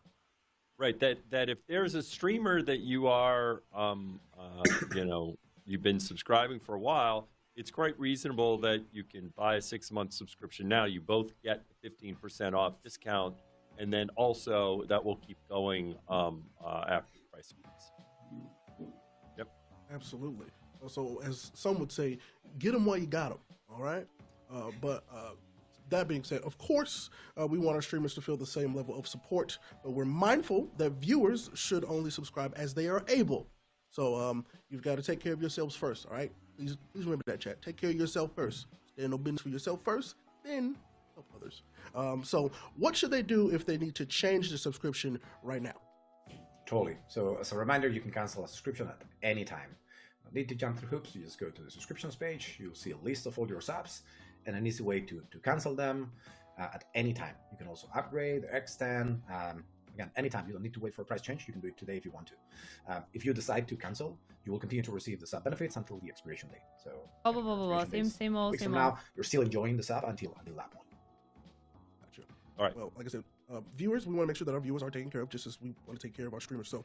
Right. That if there's a streamer that you are, you've been subscribing for a while, it's quite reasonable that you can buy a 6-month subscription now. You both get the 15% off discount, and then also that will keep going after the price increase. Yep. Absolutely. So as some would say, get them while you got them. All right. But that being said, of course, we want our streamers to feel the same level of support, but we're mindful that viewers should only subscribe as they are able. So you've got to take care of yourselves first, all right? Please remember that, chat. Take care of yourself first. Stand on business for yourself first, then help others. So what should they do if they need to change their subscription right now? Totally. So as a reminder, you can cancel a subscription at any time. No need to jump through hoops. You just go to the subscriptions page. You'll see a list of all your subs and an easy way to cancel them at any time. You can also upgrade, extend. Again, anytime. You don't need to wait for a price change. You can do it today if you want to. If you decide to cancel, you will continue to receive the sub benefits until the expiration date. So Same old. Weeks from now, you're still enjoying the sub until that point. Gotcha. All right. Well, like I said, viewers, we want to make sure that our viewers are taken care of just as we want to take care of our streamers. So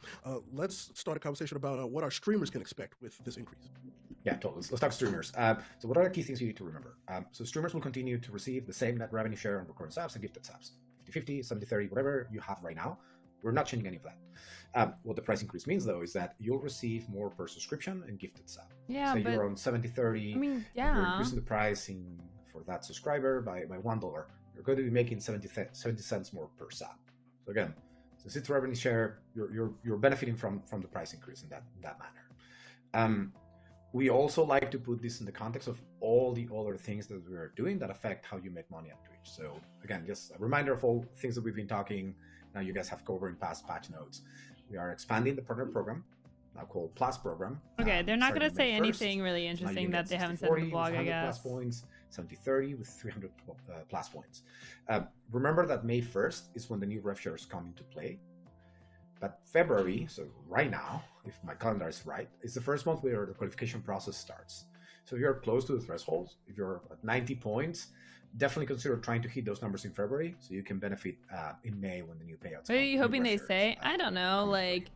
let's start a conversation about what our streamers can expect with this increase. Yeah, totally. Let's talk streamers. So what are the key things you need to remember? So streamers will continue to receive the same net revenue share on recurring subs and gifted subs. 50-50, 70-30, whatever you have right now. We're not changing any of that. What the price increase means, though, is that you'll receive more per subscription and gifted sub. Yeah, so but you're on 70-30. I mean, and yeah. You're increasing the pricing for that subscriber by $1. You're going to be making 70 cents more per sub. So again, since it's revenue share, you're benefiting from the price increase in that manner. We also like to put this in the context of all the other things that we're doing that affect how you make money on Twitch. So again, just a reminder of all things that we've been talking. Now you guys have covered in past patch notes. We are expanding the partner program, now called Plus program. Okay, they're not going to say May 1st. anything really interesting that they haven't said in the blog, I guess. Plus points, 70-30 with 300 plus points. Remember that May 1st is when the new rev shares come into play. But February, so right now, if my calendar is right, is the first month where the qualification process starts. So if you're close to the thresholds, if you're at 90 points, definitely consider trying to hit those numbers in February so you can benefit in May when the new payouts What are you hoping they say? I don't know, like...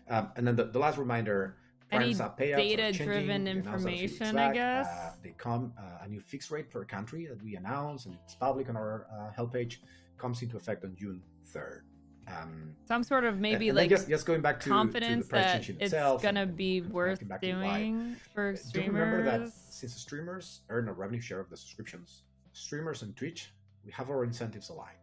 and then the last reminder, any payouts data-driven information, I guess? They come, a new fixed rate per country that we announce, and it's public on our help page, comes into effect on June 3rd. Some sort of maybe and like just going back to confidence the price that change in it's itself gonna and be worth doing for streamers. Do remember that since the streamers earn a revenue share of the subscriptions, streamers and Twitch, we have our incentives aligned.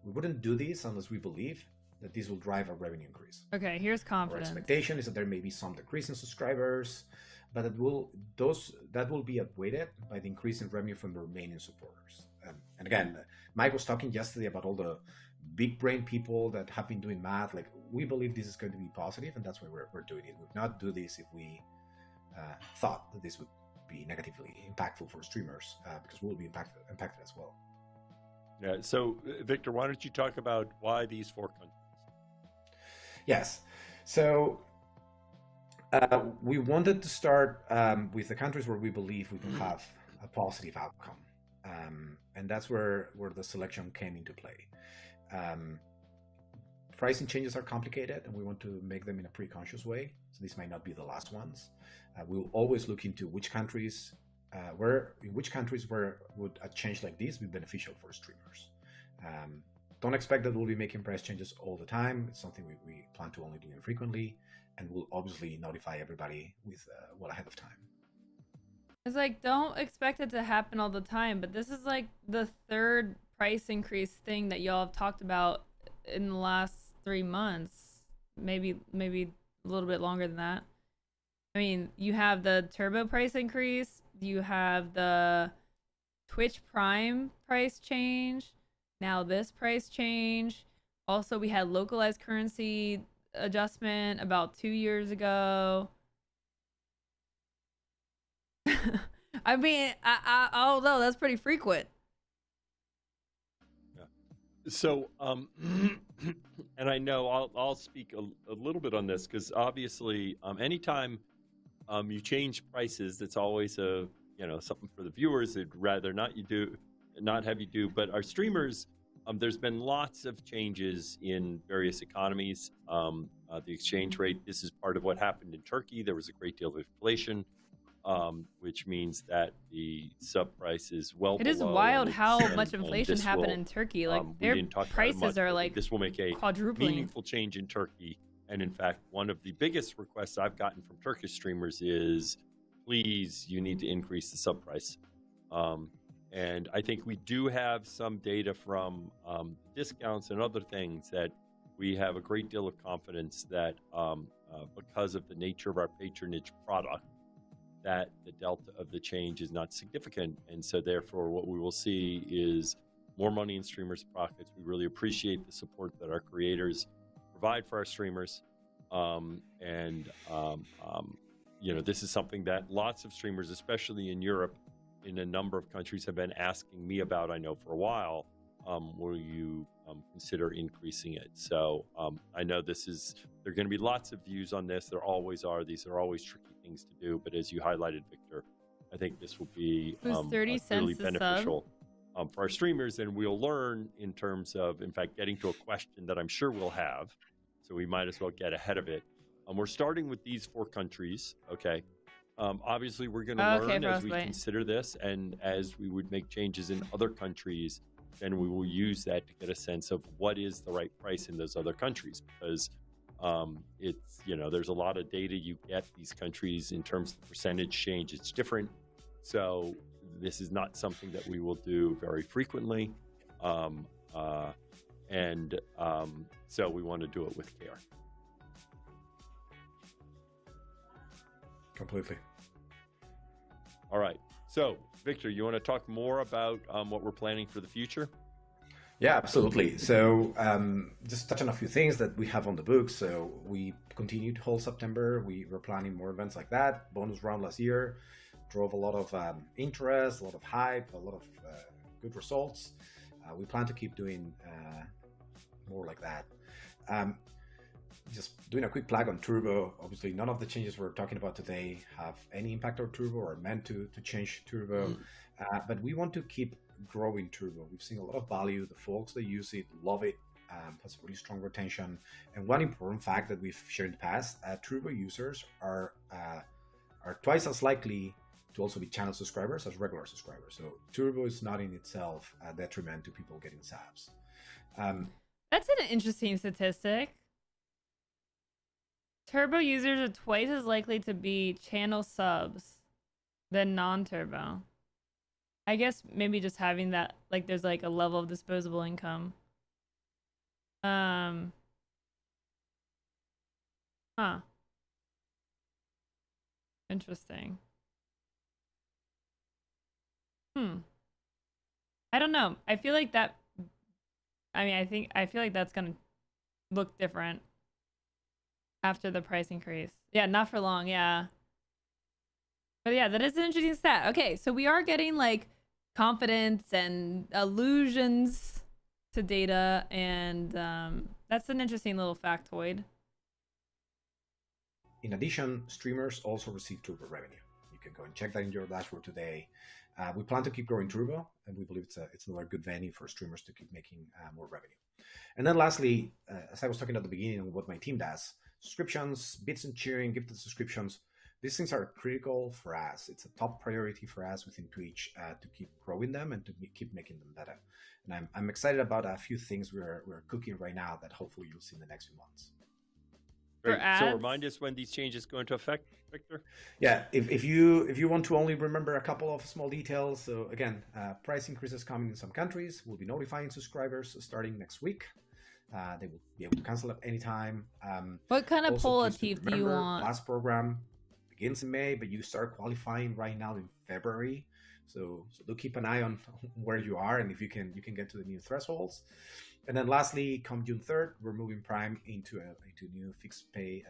We wouldn't do this unless we believe that this will drive a revenue increase. Okay, here's confidence. Our expectation is that there may be some decrease in subscribers, but that will be outweighed by the increase in revenue from the remaining supporters. And again, Mike was talking yesterday about all the big brain people that have been doing math. Like, we believe this is going to be positive, and that's why we're doing it. We would not do this if we thought that this would be negatively impactful for streamers, because we'll be impacted as well. Yeah. So, Victor, why don't you talk about why these 4 countries? Yes. So we wanted to start with the countries where we believe we can have a positive outcome, and that's where the selection came into play. Pricing changes are complicated, and we want to make them in a pre-conscious way. So these might not be the last ones. We'll always look into which countries, where would a change like this be beneficial for streamers. Don't expect that we'll be making price changes all the time. It's something we plan to only do infrequently, and we'll obviously notify everybody with well ahead of time. It's like, don't expect it to happen all the time, but this is like the 3rd price increase thing that y'all have talked about in the last 3 months, maybe a little bit longer than that. I mean, you have the Turbo price increase, you have the Twitch Prime price change, now this price change. Also, we had localized currency adjustment about 2 years ago. I mean, I don't know, that's pretty frequent. So, and I know I'll speak a little bit on this, because obviously, anytime you change prices, that's always something for the viewers. They'd rather not have you do. But our streamers, there's been lots of changes in various economies. The exchange rate. This is part of what happened in Turkey. There was a great deal of inflation. Which means that the sub price is well below. It is wild how much inflation happened in Turkey. Like, their prices are like this will make a quadrupling. Meaningful change in Turkey. And in fact, one of the biggest requests I've gotten from Turkish streamers is please, you need to increase the sub price. And I think we do have some data from discounts and other things that we have a great deal of confidence that because of the nature of our patronage product, that the delta of the change is not significant. And so therefore what we will see is more money in streamers' pockets. We really appreciate the support that our creators provide for our streamers. This is something that lots of streamers, especially in Europe, in a number of countries, have been asking me about, I know, for a while. Will you consider increasing it? So I know there are going to be lots of views on this. There always are. These are always tricky things to do. But as you highlighted, Victor, I think this will be 30 cents really a beneficial for our streamers. And we'll learn in terms of, in fact, getting to a question that I'm sure we'll have. So we might as well get ahead of it. We're starting with these 4 countries, okay? Obviously, we're going to learn as we consider this, and as we would make changes in other countries, then we will use that to get a sense of what is the right price in those other countries, because it's, there's a lot of data you get these countries in terms of the percentage change. It's different. So this is not something that we will do very frequently. So we want to do it with care. Completely. All right. So, Victor, you want to talk more about what we're planning for the future? Yeah, absolutely. So just touch on a few things that we have on the books. So we continue to hold September. We were planning more events like that. Bonus round last year drove a lot of interest, a lot of hype, a lot of good results. We plan to keep doing more like that. Just doing a quick plug on Turbo. Obviously, none of the changes we're talking about today have any impact on Turbo or are meant to change Turbo. But we want to keep growing Turbo. We've seen a lot of value. The folks that use it love it. Has really strong retention. And one important fact that we've shared in the past, Turbo users are twice as likely to also be channel subscribers as regular subscribers. So Turbo is not in itself a detriment to people getting subs. That's an interesting statistic. Turbo users are twice as likely to be channel subs than non-Turbo. I guess maybe just having that, like, there's like a level of disposable income. Huh. Interesting. I don't know. I feel like that, I feel like that's gonna look different after the price increase. Yeah, not for long, yeah. But yeah, that is an interesting stat. Okay, so we are getting like confidence and allusions to data, and that's an interesting little factoid. In addition, streamers also receive Turbo revenue. You can go and check that in your dashboard today. We plan to keep growing Turbo, and we believe it's another good venue for streamers to keep making more revenue. And then lastly, as I was talking at the beginning of what my team does, subscriptions, bits and cheering, gifted subscriptions, these things are critical for us. It's a top priority for us within Twitch to keep growing them and to keep making them better. And I'm excited about a few things we're cooking right now that hopefully you'll see in the next few months. Great. So remind us when these changes go into effect, Victor. Yeah, if you want to only remember a couple of small details. So again, price increases coming in some countries. We'll be notifying subscribers starting next week. They will be able to cancel at any time. What kind of qualitative do you want? Last program begins in May, but you start qualifying right now in February. So do keep an eye on where you are and if you can get to the new thresholds. And then lastly, come June 3rd, we're moving Prime into new fixed pay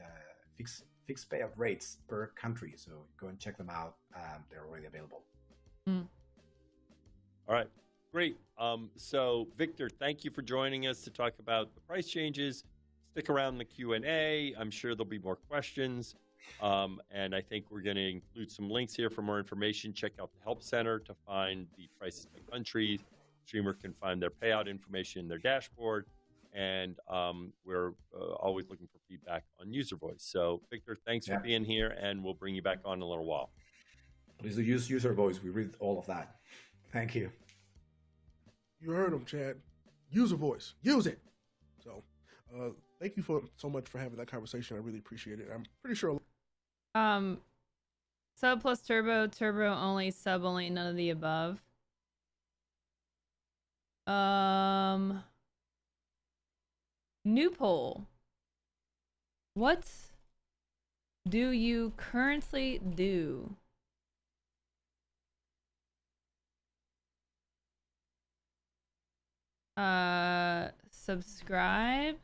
payout rates per country. So go and check them out. They're already available. All right, great. So Victor, thank you for joining us to talk about the price changes. Stick around in the Q&A. I'm sure there'll be more questions. And I think we're going to include some links here for more information. Check out the Help Center to find the prices by country. Streamer can find their payout information in their dashboard. And we're always looking for feedback on user voice. So Victor, thanks for being here, and we'll bring you back on in a little while. Please use user voice. We read all of that. Thank you. You heard him, Chad. User voice. Use it. So thank you so much for having that conversation. I really appreciate it. I'm pretty sure. Sub plus turbo, turbo only, sub only, none of the above. New poll. What do you currently do? Subscribe.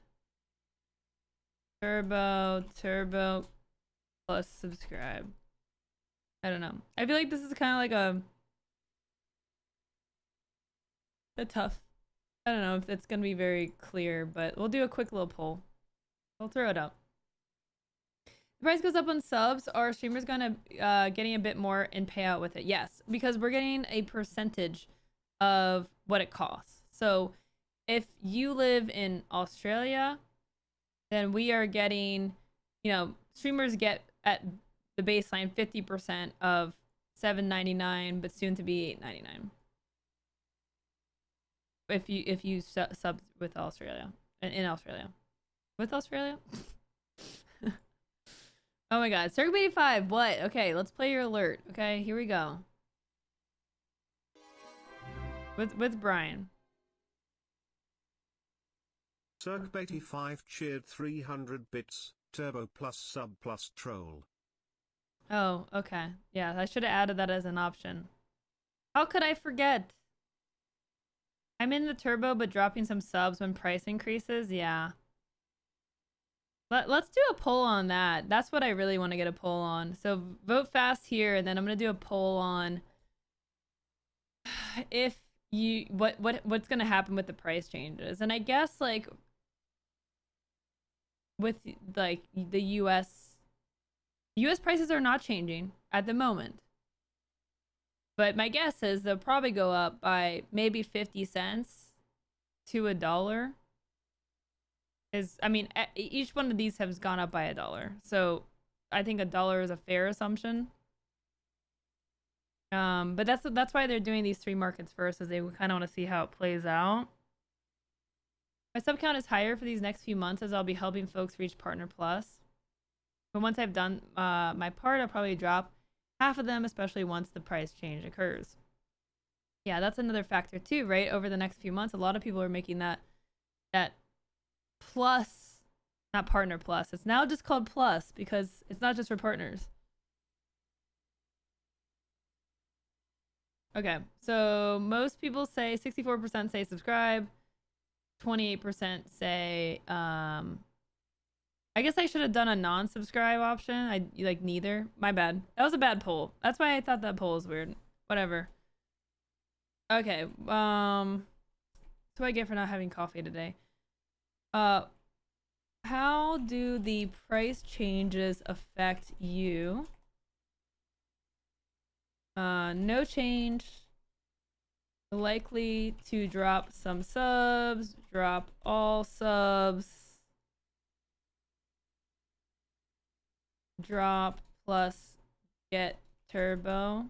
Turbo plus subscribe. I don't know. I feel like this is kind of like a tough. I don't know if it's gonna be very clear, but we'll do a quick little poll. We'll throw it up. The price goes up on subs. Are streamers gonna getting a bit more in payout with it? Yes, because we're getting a percentage of what it costs. So if you live in Australia, then we are getting, you know, streamers get at the baseline 50% of $7.99, but soon to be $8.99. If you sub with Australia, in Australia, with Australia. Oh my God, Circuit 85. What? Okay, let's play your alert. Okay, here we go. With Brian. Circ85 cheered 300 bits, turbo plus sub plus troll. Oh, okay. Yeah, I should have added that as an option. How could I forget? I'm in the turbo, but dropping some subs when price increases. Yeah. Let's do a poll on that. That's what I really want to get a poll on. So vote fast here, and then I'm gonna do a poll on if you what's gonna happen with the price changes. And I guess like with like the US prices are not changing at the moment. But my guess is they'll probably go up by maybe 50 cents to $1. I mean, each one of these has gone up by $1. So I think $1 is a fair assumption. But that's why they're doing these 3 markets first, is they kind of want to see how it plays out. My sub count is higher for these next few months, as I'll be helping folks reach Partner Plus. But once I've done my part, I'll probably drop half of them, especially once the price change occurs. Yeah, that's another factor too, right? Over the next few months, a lot of people are making that plus, not Partner Plus. It's now just called Plus because it's not just for partners. Okay, so most people say 64% say subscribe, 28% say I guess I should have done a non-subscribe option. I like neither. My bad. That was a bad poll. That's why I thought that poll was weird. Whatever. Okay. What do I get for not having coffee today? How do the price changes affect you? No change. Likely to drop some subs. Drop all subs. Drop plus get turbo.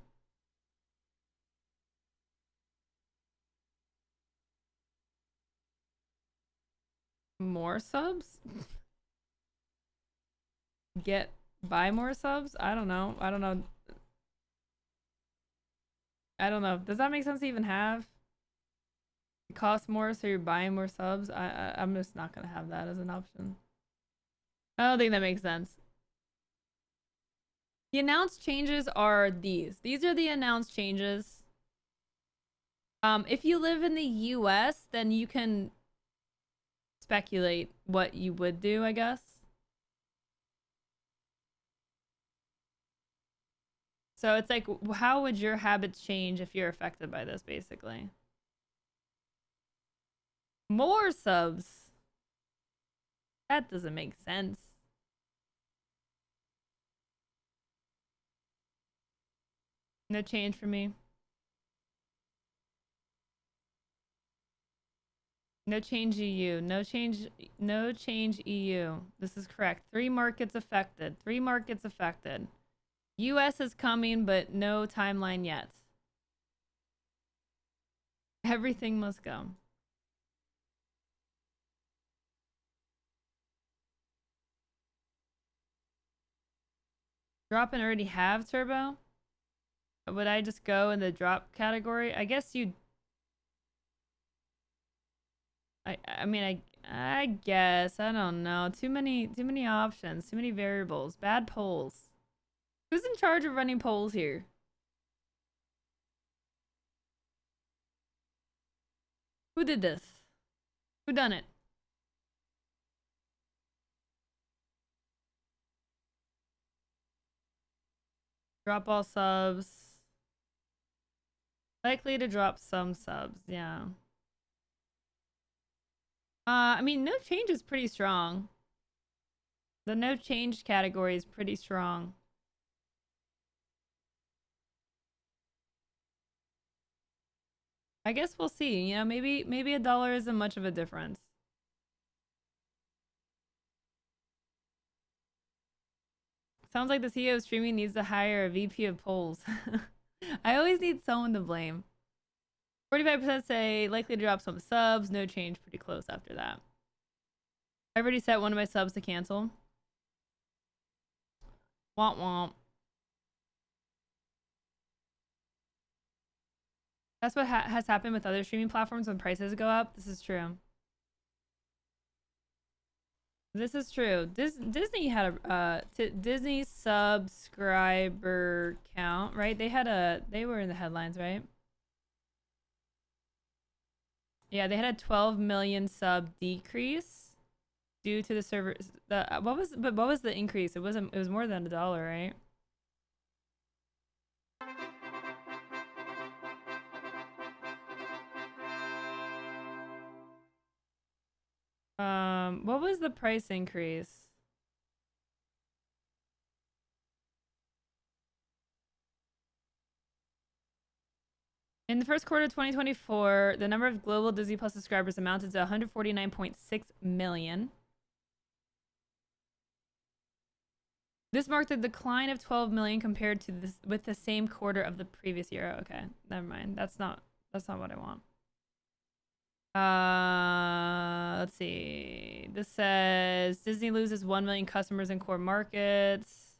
More subs? Buy more subs? I don't know. I don't know. Does that make sense to even have? It costs more, so you're buying more subs? I'm just not gonna have that as an option. I don't think that makes sense. The announced changes are these. These are the announced changes. If you live in the US, then you can speculate what you would do, I guess. So it's like, how would your habits change if you're affected by this, basically? More subs? That doesn't make sense. No change for me. No change EU. No change EU. This is correct. 3 markets affected. 3 markets affected. US is coming, but no timeline yet. Everything must go. Drop and already have turbo? Would I just go in the drop category? I guess you. I mean I guess I don't know. Too many options. Too many variables. Bad polls. Who's in charge of running polls here? Who did this? Who done it? Drop all subs. Likely to drop some subs, yeah. I mean, no change is pretty strong. The no change category is pretty strong. I guess we'll see. You know, maybe $1 isn't much of a difference. Sounds like the CEO of streaming needs to hire a VP of polls. I always need someone to blame. 45% say likely to drop some subs. No change, pretty close after that. I already set one of my subs to cancel. Womp womp. That's what has happened with other streaming platforms when prices go up. This is true. This is true. Disney had a Disney subscriber count, right? They were in the headlines, right? Yeah, they had a 12 million sub decrease due to the server. What was the increase? It was more than $1, right? What was the price increase? In the first quarter of 2024, the number of global Disney Plus subscribers amounted to 149.6 million. This marked a decline of 12 million compared to this with the same quarter of the previous year. Okay, never mind. That's not what I want. Let's see. This says Disney loses 1 million customers in core markets.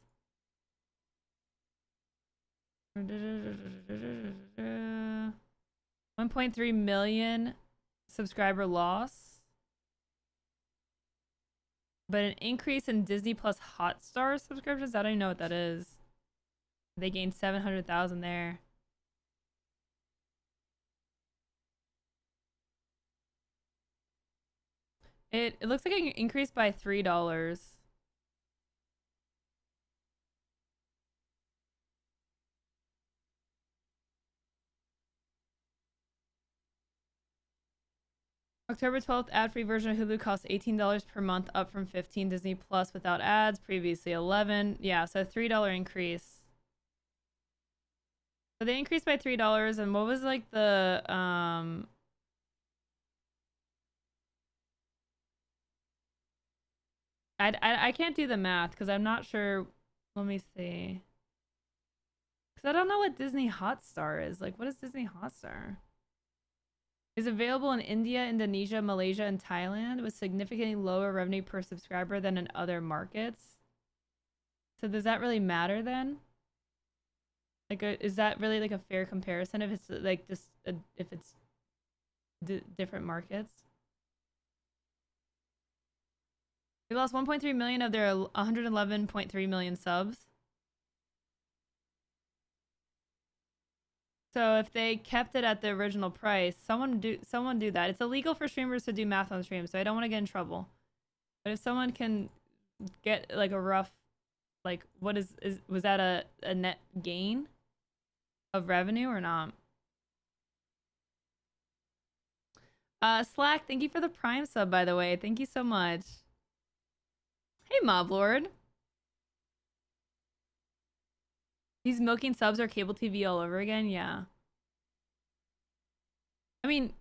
1.3 million subscriber loss. But an increase in Disney Plus Hotstar subscriptions? I don't even know what that is. They gained 700,000 there. It looks like it increased by $3. October 12th, ad-free version of Hulu costs $18 per month, up from $15. Disney Plus without ads, previously $11. Yeah, so $3 increase. So they increased by $3, and what was like the I can't do the math because I'm not sure. Let me see. Because I don't know what Disney Hotstar is. Like, what is Disney Hotstar? Is available in India, Indonesia, Malaysia, and Thailand with significantly lower revenue per subscriber than in other markets. So does that really matter then? Like, is that really like a fair comparison if it's like just if it's different markets? They lost 1.3 million of their 111.3 million subs. So if they kept it at the original price, someone do that. It's illegal for streamers to do math on stream, so I don't want to get in trouble. But if someone can get like a rough, like what was that a net gain of revenue or not? Slack, thank you for the Prime sub, by the way. Thank you so much. Hey, Moblord. He's milking subs or cable TV all over again? Yeah. I mean,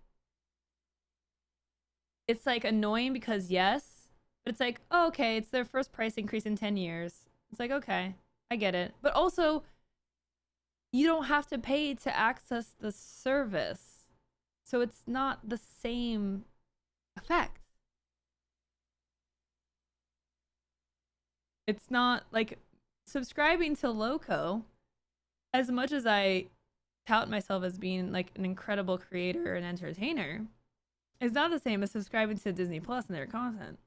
it's like annoying because yes, but it's like, oh, okay, it's their first price increase in 10 years. It's like, okay, I get it. But also, you don't have to pay to access the service. So it's not the same effect. It's not like subscribing to Loco, as much as I tout myself as being like an incredible creator and entertainer, is not the same as subscribing to Disney Plus and their content.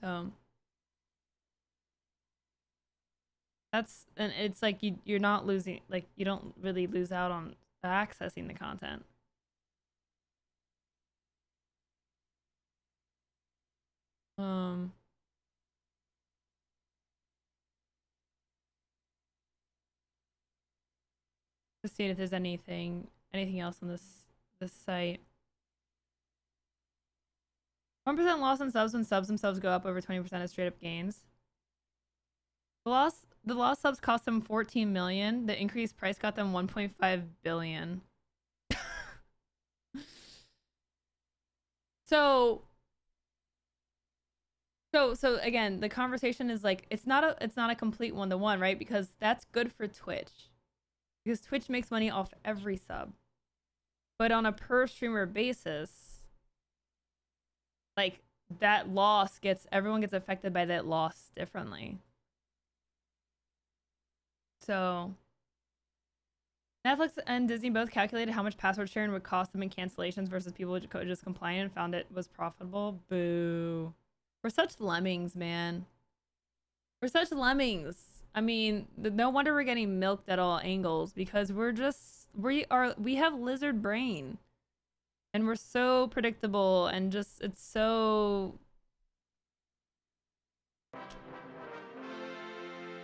So and it's like you're not losing, like you don't really lose out on accessing the content. Just seeing if there's anything else on this site. 1% loss in subs when subs themselves go up over 20% of straight up gains. The lost subs cost them 14 million. The increased price got them 1.5 billion. So again, the conversation is like it's not a complete one-to-one, right? Because that's good for Twitch. Because Twitch makes money off every sub. But on a per streamer basis, like that loss everyone gets affected by that loss differently. So Netflix and Disney both calculated how much password sharing would cost them in cancellations versus people just complying and found it was profitable. Boo. We're such lemmings, man. We're such lemmings. I mean, no wonder we're getting milked at all angles, because we have lizard brain. And we're so predictable, and just it's so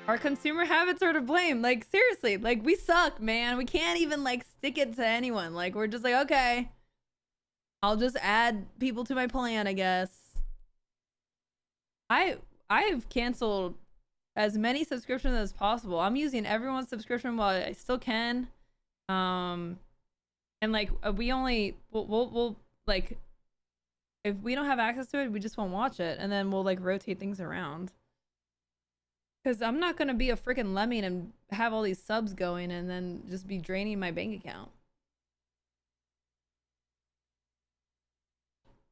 our consumer habits are to blame. Like seriously, like we suck, man. We can't even like stick it to anyone. Like we're just like, okay, I'll just add people to my plan, I guess. I've canceled as many subscriptions as possible. I'm using everyone's subscription while I still can. And like we'll like, if we don't have access to it, we just won't watch it, and then we'll like rotate things around. Because I'm not gonna be a freaking lemming and have all these subs going and then just be draining my bank account.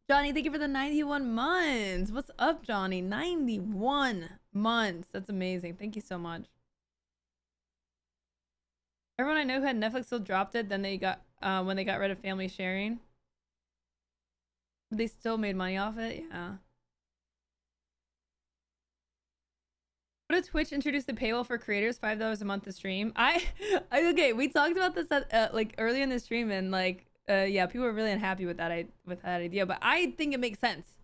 Johnny, thank you for the 91 months. What's up, Johnny? 91 months. That's amazing. Thank you so much. Everyone I know who had Netflix still dropped it. Then they got when they got rid of family sharing. But they still made money off it. Yeah. What if Twitch introduced the paywall for creators, $5 a month to stream? Okay, we talked about this at, like earlier in the stream, and like yeah, people were really unhappy with that idea, but I think it makes sense.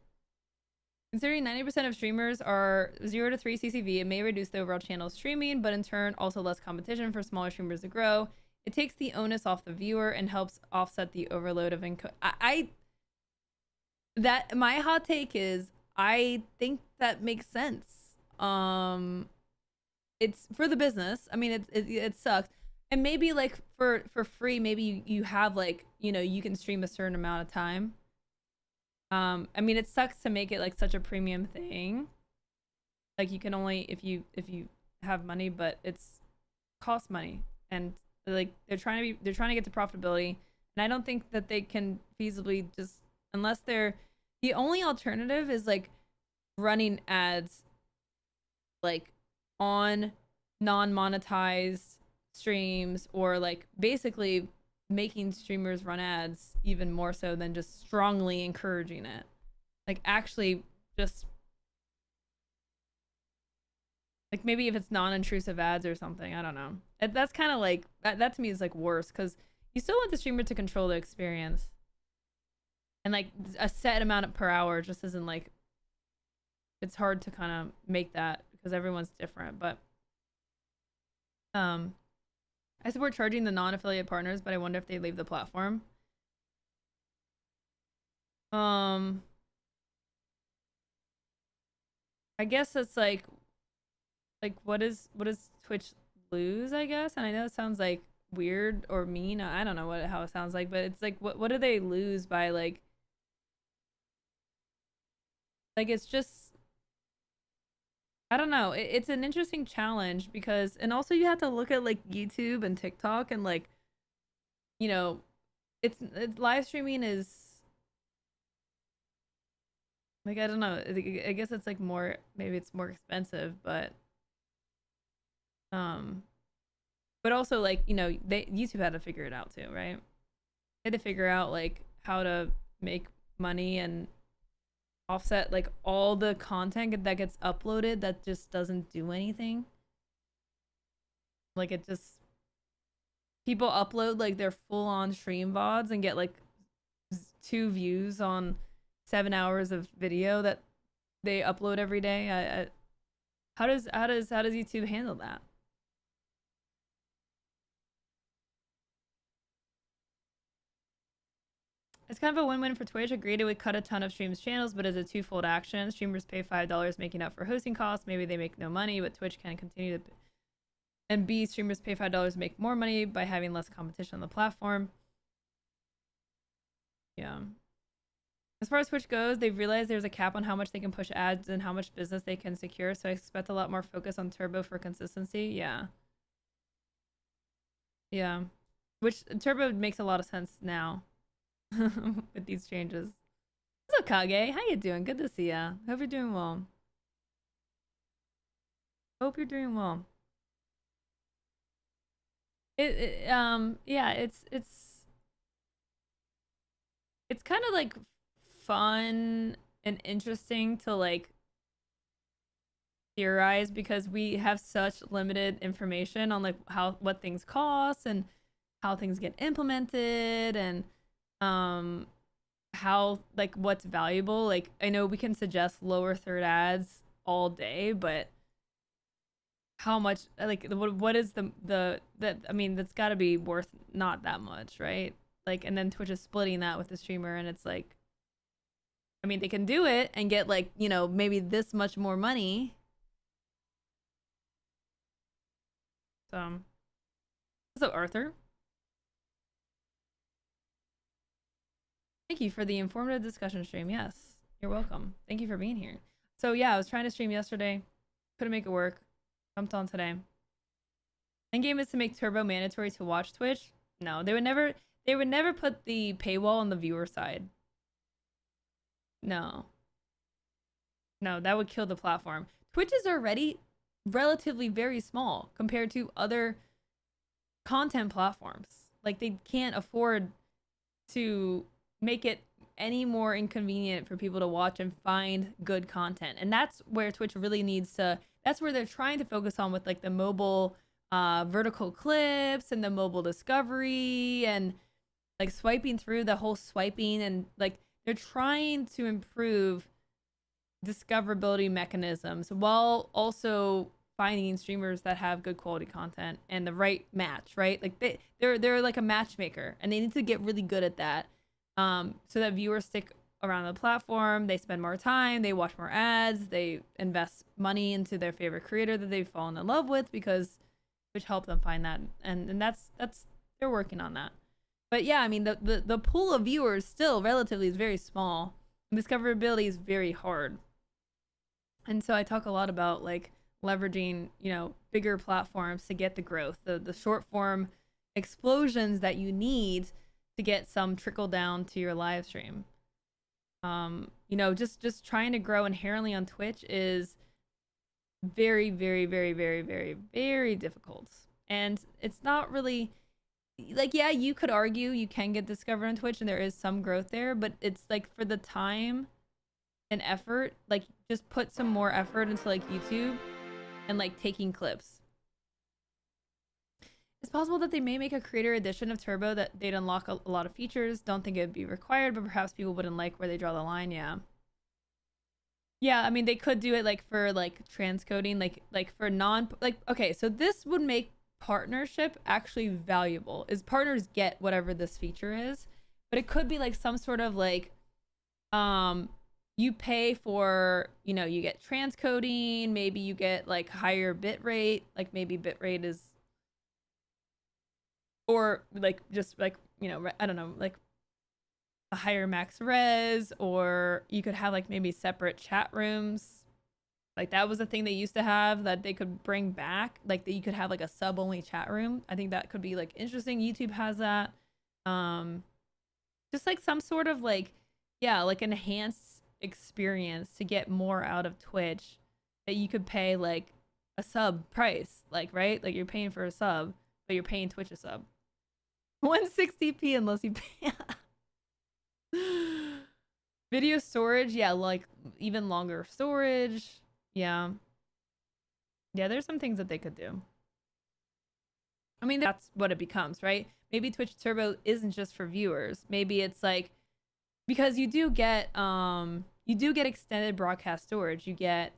Considering 90% of streamers are 0 to 3 CCV, it may reduce the overall channel streaming, but in turn also less competition for smaller streamers to grow. It takes the onus off the viewer and helps offset the overload of income. My hot take is I think that makes sense. It's for the business. I mean, it sucks. And maybe like for free, maybe you have like, you know, you can stream a certain amount of time. I mean, it sucks to make it like such a premium thing. Like you can only if you have money, but it's costs money, and like they're trying to get to profitability, and I don't think that they can feasibly just, unless they're, the only alternative is like running ads like on non-monetized streams, or like basically making streamers run ads even more so than just strongly encouraging it. Like actually just like maybe if it's non-intrusive ads or something, I don't know. That's kind of like that to me is like worse, because you still want the streamer to control the experience, and like a set amount per hour just isn't like, it's hard to kind of make that because everyone's different. But I support charging the non-affiliate partners, but I wonder if they leave the platform. I guess it's like what does Twitch lose, I guess? And I know it sounds like weird or mean. I don't know how it sounds like, but it's like what do they lose by like it's just, I don't know. It's an interesting challenge because, and also you have to look at like YouTube and TikTok, and like, you know, it's live streaming is Like, I don't know. I guess it's like more, maybe it's more expensive, but also like, you know, YouTube had to figure it out too, right? They had to figure out like how to make money and offset like all the content that gets uploaded that just doesn't do anything. Like, it just, people upload like their full-on stream VODs and get like 2 views on 7 hours of video that they upload every day. How does YouTube handle that? It's kind of a win-win for Twitch. Agreed, it would cut a ton of streams channels, but as a twofold action, streamers pay $5 making up for hosting costs. Maybe they make no money, but Twitch can continue to. And B, streamers pay $5 to make more money by having less competition on the platform. Yeah. As far as Twitch goes, they've realized there's a cap on how much they can push ads and how much business they can secure, so I expect a lot more focus on Turbo for consistency. Yeah. Yeah. Which Turbo makes a lot of sense now with these changes. What's up, Kage? How you doing? Good to see ya. Hope you're doing well. Hope you're doing well. Yeah, it's kind of like fun and interesting to like theorize because we have such limited information on like what things cost and how things get implemented and how like what's valuable. Like, I know we can suggest lower third ads all day, but how much, like, what is that, I mean, that's got to be worth not that much, right? Like, and then Twitch is splitting that with the streamer, and it's like, I mean, they can do it and get like, you know, maybe this much more money. So, what's up, Arthur? Thank you for the informative discussion stream. Yes, you're welcome. Thank you for being here. So yeah, I was trying to stream yesterday, couldn't make it work. Jumped on today. Endgame is to make Turbo mandatory to watch Twitch. No, they would never put the paywall on the viewer side. No, that would kill the platform. Twitch is already relatively very small compared to other content platforms. Like, they can't afford to make it any more inconvenient for people to watch and find good content. And that's where Twitch really needs to, that's where they're trying to focus on with like the mobile vertical clips and the mobile discovery and like swiping through the whole swiping, and like they're trying to improve discoverability mechanisms while also finding streamers that have good quality content and the right match, right? Like they're like a matchmaker, and they need to get really good at that. So that viewers stick around the platform, they spend more time, they watch more ads, they invest money into their favorite creator that they've fallen in love with, because which help them find that, and that's they're working on that. But yeah, I mean, the pool of viewers still relatively is very small. Discoverability is very hard, and so I talk a lot about like leveraging, you know, bigger platforms to get the growth, the short form explosions that you need to get some trickle down to your live stream. You know, just trying to grow inherently on Twitch is very, very, very, very, very, very difficult. And it's not really like, yeah, you could argue you can get discovered on Twitch and there is some growth there, but it's like for the time and effort, like just put some more effort into like YouTube and like taking clips. It's possible that they may make a creator edition of Turbo that they'd unlock a lot of features. Don't think it'd be required, but perhaps people wouldn't like where they draw the line. Yeah. Yeah, I mean, they could do it like for like transcoding, like for okay, so this would make partnership actually valuable. Is partners get whatever this feature is, but it could be like some sort of like you pay for, you know, you get transcoding, maybe you get like higher bit rate, like maybe bit rate is, or like just like, you know, I don't know, like a higher max res, or you could have like maybe separate chat rooms. Like that was a thing they used to have that they could bring back, like that you could have like a sub only chat room. I think that could be like interesting. YouTube has that. Just like some sort of like, yeah, like enhanced experience to get more out of Twitch that you could pay like a sub price, like, right? Like you're paying for a sub, but you're paying Twitch a sub. 160p unless you pay. Video storage, yeah, like even longer storage. Yeah. Yeah, there's some things that they could do. I mean, that's what it becomes, right? Maybe Twitch Turbo isn't just for viewers. Maybe it's like, because you do get extended broadcast storage. You get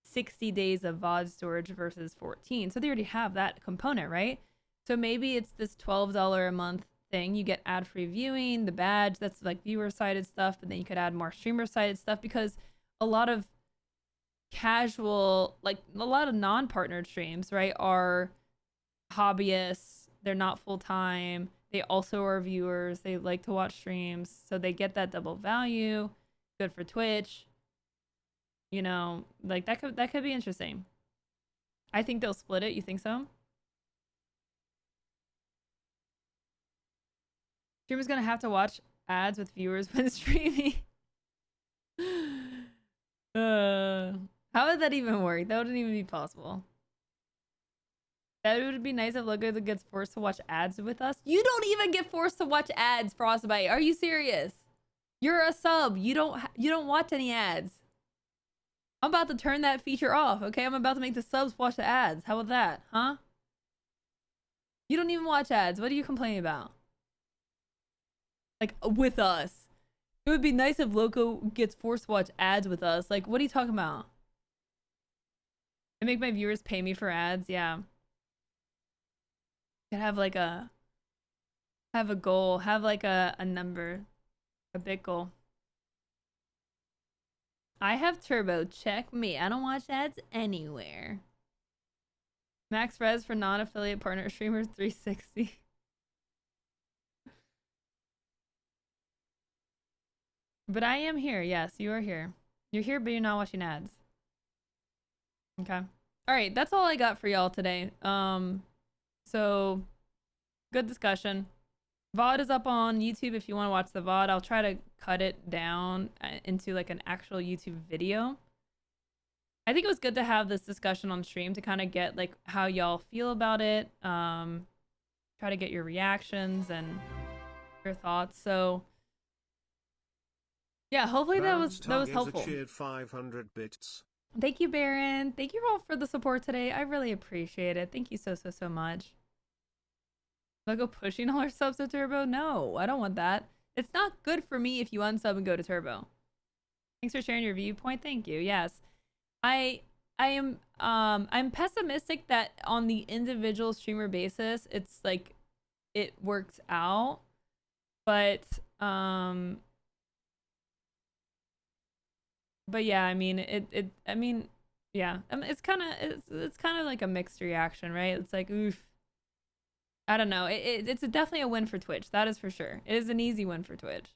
60 days of VOD storage versus 14. So they already have that component, right? So maybe it's this $12 a month thing. You get ad-free viewing, the badge, that's like viewer-sided stuff, but then you could add more streamer-sided stuff, because a lot of casual, like a lot of non-partnered streams, right, are hobbyists. They're not full-time. They also are viewers. They like to watch streams, so they get that double value. Good for Twitch. You know, like that could be interesting. I think they'll split it. You think so? Streamer's gonna have to watch ads with viewers when streaming. How would that even work? That wouldn't even be possible. That would be nice if Logo gets forced to watch ads with us. You don't even get forced to watch ads, Frostbite. Are you serious? You're a sub. You don't watch any ads. I'm about to turn that feature off, okay? I'm about to make the subs watch the ads. How about that, huh? You don't even watch ads. What are you complaining about? Like, with us. It would be nice if Loco gets forced to watch ads with us. Like, what are you talking about? I make my viewers pay me for ads? Yeah. Could have like a goal, have like a number, a big goal. I have Turbo, check me. I don't watch ads anywhere. Max res for non-affiliate partner streamers 360. But I am here, yes, you are here. You're here, but you're not watching ads. Okay. Alright, that's all I got for y'all today. So, good discussion. VOD is up on YouTube if you want to watch the VOD. I'll try to cut it down into like an actual YouTube video. I think it was good to have this discussion on stream to kind of get like how y'all feel about it. Try to get your reactions and your thoughts. So, yeah, hopefully that was helpful. Cheered 500 bits. Thank you, Baron. Thank you all for the support today. I really appreciate it. Thank you so much. Logo pushing all our subs to Turbo? No, I don't want that. It's not good for me if you unsub and go to Turbo. Thanks for sharing your viewpoint. Thank you. Yes. I'm pessimistic that on the individual streamer basis, it's like it works out. But yeah, I mean yeah, it's kind of like a mixed reaction, right? It's like, oof. I don't know. It's definitely a win for Twitch. That is for sure. It is an easy win for Twitch.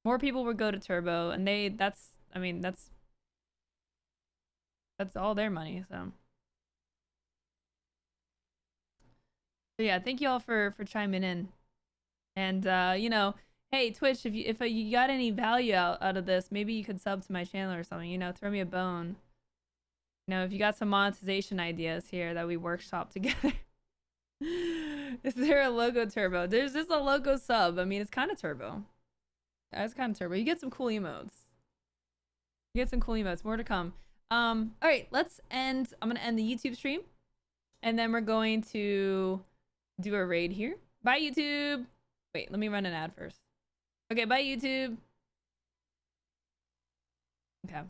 More people would go to Turbo, and that's all their money. So yeah, thank you all for chiming in. And you know, hey Twitch, if you got any value out of this, maybe you could sub to my channel or something. You know, throw me a bone. You know, if you got some monetization ideas here that we workshop together. Is there a Logo Turbo? There's just a Logo sub. I mean, it's kind of Turbo. It's kind of Turbo. You get some cool emotes. More to come. All right, let's end. I'm gonna end the YouTube stream, and then we're going to do a raid here. Bye, YouTube. Wait, let me run an ad first. Okay, bye, YouTube. Okay.